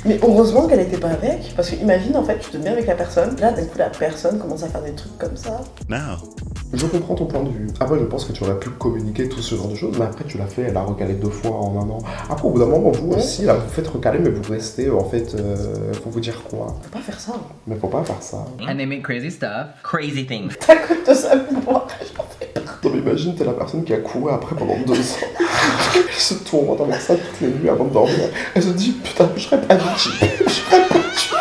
Mais heureusement qu'elle était pas avec, parce que imagine en fait, tu te mets avec la personne, là d'un coup la personne commence à faire des trucs comme ça. Je comprends ton point de vue. Après, je pense que tu aurais pu communiquer tout ce genre de choses, mais après, tu l'as fait, elle a recalé 2 fois en 1 an. Après, au bout d'un moment, vous aussi, là, vous faites recaler, mais vous restez, en fait, faut vous dire quoi? Faut pas faire ça. Mais faut pas faire ça. And they make crazy stuff, crazy things. T'as cru de ça, moi, j'en fais pas. Non, mais imagine, t'es la personne qui a couru après pendant 2 ans. Elle se tourmente avec ça toutes les nuits avant de dormir. Elle se dit, putain, je serais pas bitchy. Je serais pas bitchy.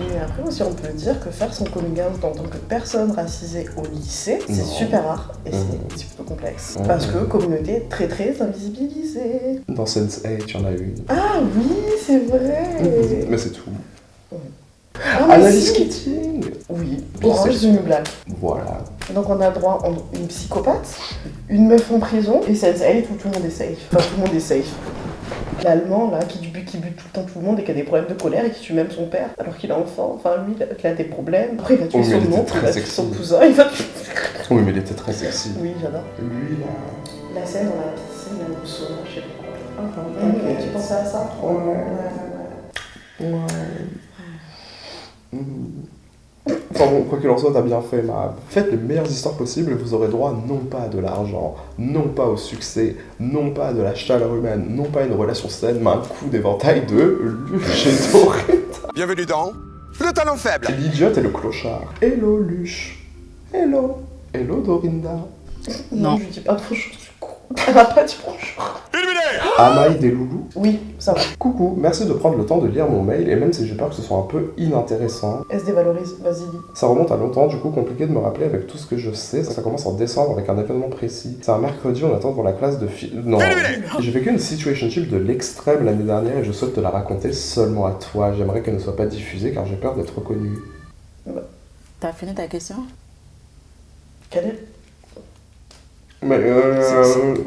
Et après aussi, on peut dire que faire son coming out en tant que personne racisée au lycée, c'est super rare et c'est un petit peu complexe. Parce que communauté très très invisibilisée. Dans Sense8, il y en a une. Ah oui, c'est vrai. Mais c'est tout. Ah, Analyse Keating. Oui, Orange is the New Black. Voilà. Donc on a droit à une psychopathe, une meuf en prison et Sense8 où tout le monde est safe. Enfin, tout le monde est safe. L'allemand là qui bute tout le temps tout le monde et qui a des problèmes de colère et qui tue même son père alors qu'il est enfant, enfin lui il a des problèmes. Après il va tuer son oncle, il va tuer son cousin, il va tuer... Oui mais il était très sexy. Oui j'adore. Lui là... La scène dans la piscine, le sauna, je sais pas. Tu pensais à ça? Ouais. Enfin bon, quoi qu'il en soit, t'as bien fait, Mab. Faites les meilleures histoires possibles et vous aurez droit non pas à de l'argent, non pas au succès, non pas à de la chaleur humaine, non pas à une relation saine, mais un coup d'éventail de Luche et Dorinda. Bienvenue dans Le Talent Faible. L'idiote et le clochard. Hello Luche. Hello. Hello Dorinda. Non, je lui dis pas bonjour, je suis con. Elle m'a pas dit bonjour. Amaï des loulous. Oui, ça va. Coucou, merci de prendre le temps de lire mon mail et même si j'ai peur que ce soit un peu inintéressant. Elle se dévalorise, vas-y lis. Ça remonte à longtemps, du coup compliqué de me rappeler avec tout ce que je sais. Ça commence en décembre avec un événement précis. C'est un mercredi, on attend devant la classe de Non. J'ai vécu une situationship de l'extrême l'année dernière et je souhaite te la raconter seulement à toi. J'aimerais qu'elle ne soit pas diffusée car j'ai peur d'être reconnue. T'as fini ta question? Quelle est? Mais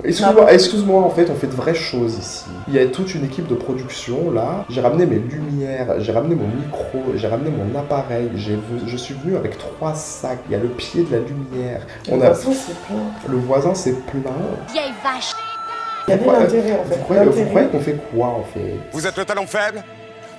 excuse-moi, en fait, on fait de vraies choses ici. Il y a toute une équipe de production là. J'ai ramené mes lumières, j'ai ramené mon micro, j'ai ramené mon appareil. Je suis venu avec 3 sacs. Il y a le pied de la lumière. Le voisin c'est plein. Le voisin c'est plein. Vieille vache. Il y a de l'intérêt en fait. Vous croyez qu'on fait quoi en fait? Vous êtes le talent faible?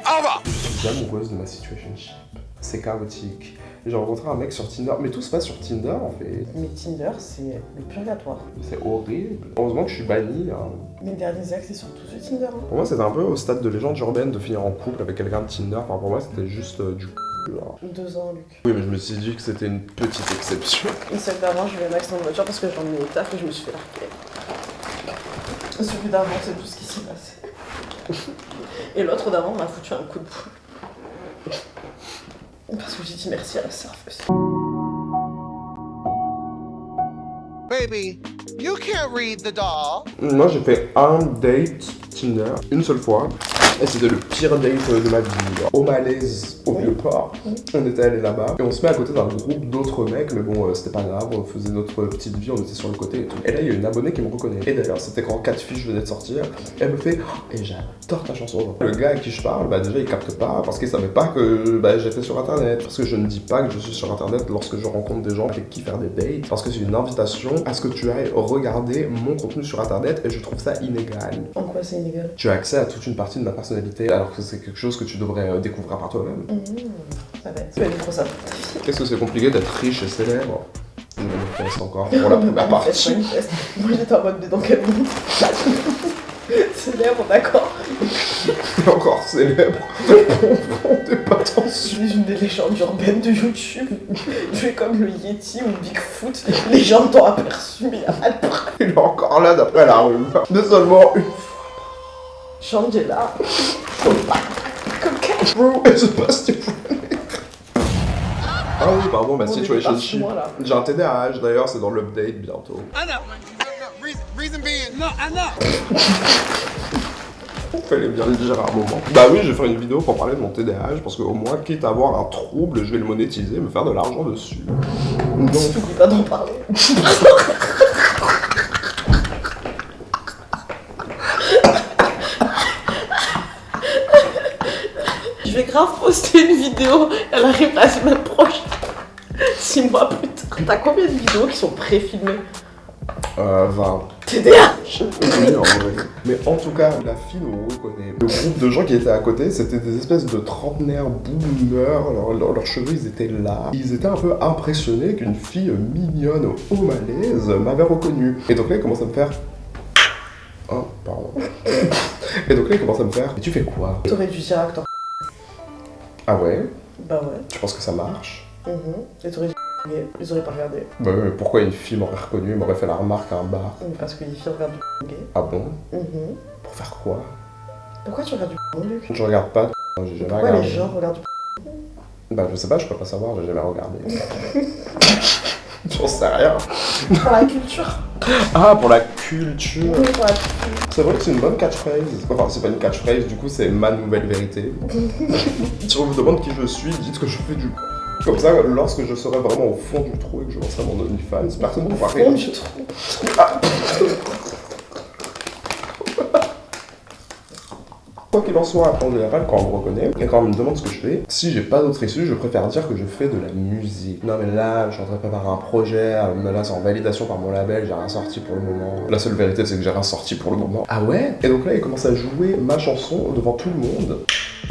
Au revoir. Je suis amoureuse de ma situationship. C'est chaotique. J'ai rencontré un mec sur Tinder, mais tout se passe sur Tinder en fait. Mais Tinder, c'est le purgatoire. C'est horrible. Heureusement que je suis banni. Hein. Mais les derniers ex, c'est surtout sur Tinder. Hein. Pour moi, c'était un peu au stade de légende urbaine de finir en couple avec quelqu'un de Tinder. Enfin, pour moi, c'était juste du c***. 2 ans, Luc. Oui, mais je me suis dit que c'était une petite exception. Une semaine d'avant, je vais Max en voiture parce que j'en ai au taf et je me suis fait larguer. Celui d'avant, c'est tout ce qui s'est passé. Et l'autre d'avant m'a foutu un coup de boule. Parce que j'ai dit merci à la serveuse. Baby, you can't read the doll. Moi, j'ai fait un date Tinder, une seule fois. Et c'était le pire date de ma vie. Au Malaise, au Vieux-Port. On était allé là-bas. Et on se met à côté d'un groupe d'autres mecs. Mais bon, c'était pas grave. On faisait notre petite vie. On était sur le côté et tout. Et là, il y a une abonnée qui me reconnaît. Et d'ailleurs, c'était quand 4 fiches venaient de sortir. Et elle me fait oh, et j'adore ta chanson. Le gars à qui je parle, bah déjà, il capte pas. Parce qu'il savait pas que j'étais sur Internet. Parce que je ne dis pas que je suis sur Internet lorsque je rencontre des gens avec qui faire des dates. Parce que c'est une invitation à ce que tu ailles regarder mon contenu sur Internet. Et je trouve ça inégal. En quoi c'est inégal? Tu as accès à toute une partie de ma personnalité alors que c'est quelque chose que tu devrais découvrir par toi-même. Ça va être. Tu vas dire ça. Qu'est-ce que c'est compliqué d'être riche et célèbre? Je me manifeste encore pour la première partie. Moi j'étais en mode mais dans quel monde? Célèbre, d'accord. Encore célèbre. On n'est pas trop sûr. Je suis une des légendes urbaines de YouTube. Tu es comme le Yeti ou Bigfoot. Les gens t'ont aperçu mais y'a pas de preuve. Il est encore là d'après la rumeur. Mais seulement une fois. Shangela. Coquin. Bro, elle se passe du Ah oui, pardon, ma situationship. J'ai un TDAH d'ailleurs, c'est dans l'update bientôt. Anna! Reason being. No, Anna! Fallait bien le dire à un moment. Bah oui, je vais faire une vidéo pour parler de mon TDAH parce qu'au moins, quitte à avoir un trouble, je vais le monétiser, me faire de l'argent dessus. Donc, n'oublie pas d'en parler. Je vais grave poster une vidéo, elle arrive la semaine prochaine. 6 mois plus tard. T'as combien de vidéos qui sont pré-filmées? 20. TDAH. Oui, en vrai. Mais en tout cas, la fille nous reconnaît. Le groupe de gens qui étaient à côté, c'était des espèces de trentenaires boomers. Leurs cheveux, ils étaient là. Ils étaient un peu impressionnés qu'une fille mignonne au Malaise m'avait reconnu. Et donc là, ils commencent à me faire... Oh, pardon. Et donc là, ils commencent à me faire... Mais tu fais quoi? T'aurais dû dire acteur. Ah ouais? Bah ouais. Tu penses que ça marche? Et t'aurais dû ils auraient pas regardé. Bah mais pourquoi une fille m'aurait reconnu, m'aurait fait la remarque à un bar? Parce que les filles regardent du gay. Ah bon? Pour faire quoi? Pourquoi tu regardes du Luc? Je regarde pas, j'ai jamais Pourquoi regardé. les gens regardent du Bah je sais pas, je peux pas savoir, j'ai jamais regardé. J'en sais rien. Pour la culture. Ah, pour la culture. Oui, pour la culture. C'est vrai que c'est une bonne catchphrase. Enfin, c'est pas une catchphrase, du coup, c'est ma nouvelle vérité. Si on vous demande qui je suis, dites que je fais du... Comme ça, lorsque je serai vraiment au fond du trou et que je lancerai mon OnlyFans, personne ne pourra rien. Au fond du trou. Ah. Quoi qu'il en soit, en général, quand on me reconnaît, et quand on me demande ce que je fais, si j'ai pas d'autre issue, je préfère dire que je fais de la musique. Non mais là, je suis en train de préparer un projet, mais là c'est en validation par mon label, j'ai rien sorti pour le moment. La seule vérité, c'est que j'ai rien sorti pour le moment. Ah ouais? Et donc là, il commence à jouer ma chanson devant tout le monde.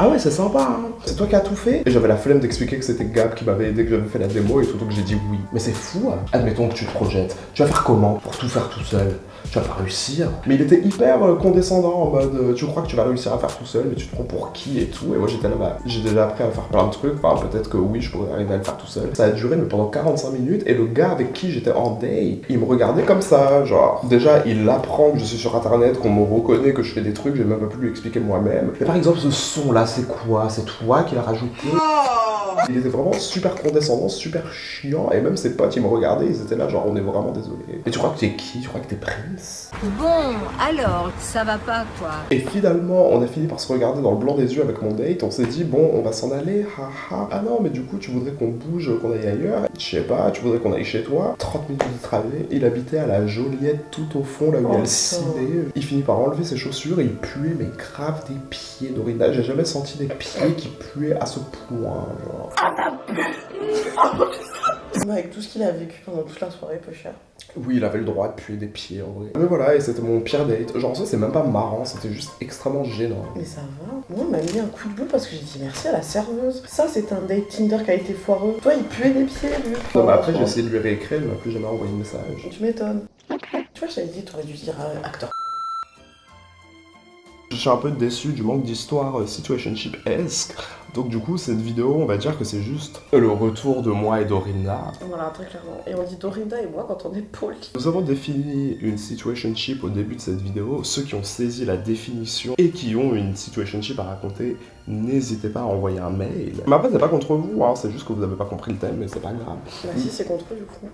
Ah ouais, c'est sympa, hein. C'est toi qui as tout fait. Et j'avais la flemme d'expliquer que c'était Gab qui m'avait aidé, que j'avais fait la démo et tout, donc j'ai dit oui. Mais c'est fou, hein. Admettons que tu te projettes. Tu vas faire comment pour tout faire tout seul? Tu vas pas réussir. Mais il était hyper condescendant en mode tu crois que tu vas réussir à faire tout seul, mais tu te prends pour qui et tout. Et moi j'étais là, bah, j'ai déjà appris à faire plein de trucs. Enfin, peut-être que oui, je pourrais arriver à le faire tout seul. Ça a duré mais pendant 45 minutes. Et le gars avec qui j'étais en day, il me regardait comme ça. Genre, déjà, il apprend que je suis sur internet, qu'on me reconnaît, que je fais des trucs, j'ai même pas pu lui expliquer moi-même. Mais par exemple, ce son là, c'est quoi? C'est toi qui l'as rajouté? Il était vraiment super condescendant, super chiant, et même ses potes ils me regardaient, ils étaient là genre on est vraiment désolé. Et tu crois que t'es qui? Tu crois que t'es Prince? Bon, alors, ça va pas, quoi. Et finalement, on a fini par se regarder dans le blanc des yeux avec mon date, on s'est dit bon, on va s'en aller, haha. Ah non, mais du coup, tu voudrais qu'on bouge, qu'on aille ailleurs? Je sais pas, tu voudrais qu'on aille chez toi? 30 minutes de trajet, il habitait à la Joliette, tout au fond, là où il y a le ciné. Il finit par enlever ses chaussures et il puait, mais grave des pieds, Dorinda. J'ai jamais senti des pieds qui puaient à ce point, genre. Avec tout ce qu'il a vécu pendant toute la soirée, peu cher. Oui, il avait le droit de puer des pieds en vrai. Mais voilà, et c'était mon pire date. Genre ça, c'est même pas marrant, c'était juste extrêmement gênant. Mais ça va. Moi, on m'a mis un coup de boule parce que j'ai dit merci à la serveuse. Ça, c'est un date Tinder qui a été foireux. Toi, il puait des pieds, lui. Non, mais après, j'ai essayé de lui réécrire, il m'a plus jamais envoyé de message. Tu m'étonnes. Tu vois, je t'avais dit, t'aurais dû dire acteur. Je suis un peu déçu du manque d'histoire situationship-esque. Donc du coup, cette vidéo, on va dire que c'est juste le retour de moi et Dorinda. Voilà, très clairement. Et on dit Dorinda et moi quand on est poli. Nous avons défini une situationship au début de cette vidéo. Ceux qui ont saisi la définition et qui ont une situationship à raconter, n'hésitez pas à envoyer un mail. Mais après, c'est pas contre vous, hein, c'est juste que vous avez pas compris le thème, mais c'est pas grave. Bah si, c'est contre eux du coup.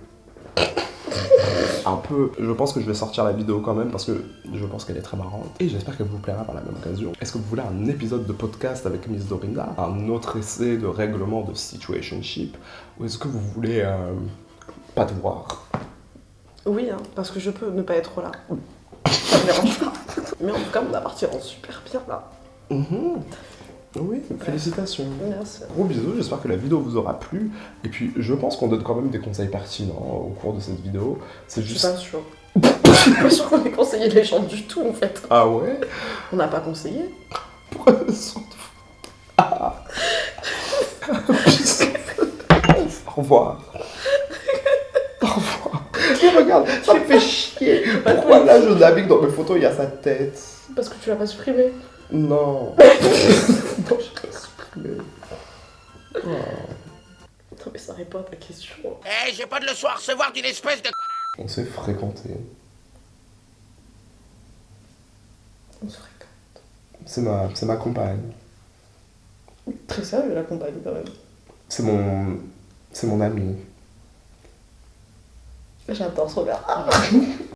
Un peu, je pense que je vais sortir la vidéo quand même parce que je pense qu'elle est très marrante et j'espère qu'elle vous plaira par la même occasion. Est-ce que vous voulez un épisode de podcast avec Miss Dorinda, un autre essai de règlement de situationship, ou est-ce que vous voulez pas te voir? Oui, hein, parce que je peux ne pas être là. Ça me dérange pas. Mais en tout cas, on va partir en super bien là. Oui, félicitations. Merci. Gros bisous, j'espère que la vidéo vous aura plu. Et puis, je pense qu'on donne quand même des conseils pertinents au cours de cette vidéo. C'est juste... Je suis pas sûre. Je suis pas sûre qu'on ait conseillé les gens du tout, en fait. Ah ouais? On n'a pas conseillé. Prenez soin de vous. Ah. Au revoir. Au revoir. Et regarde, ça me fait chier. Pourquoi là, je navigue dans mes photos, il y a sa tête? Parce que tu l'as pas supprimé. Non. Non, je l'ai supprimé. Oh. Non mais ça répond à ta question. Eh, j'ai pas de leçon à recevoir d'une espèce de... On s'est fréquenté. On se fréquente. C'est ma compagne. Très sage, la compagne quand même. C'est mon ami. J'adore ce regard.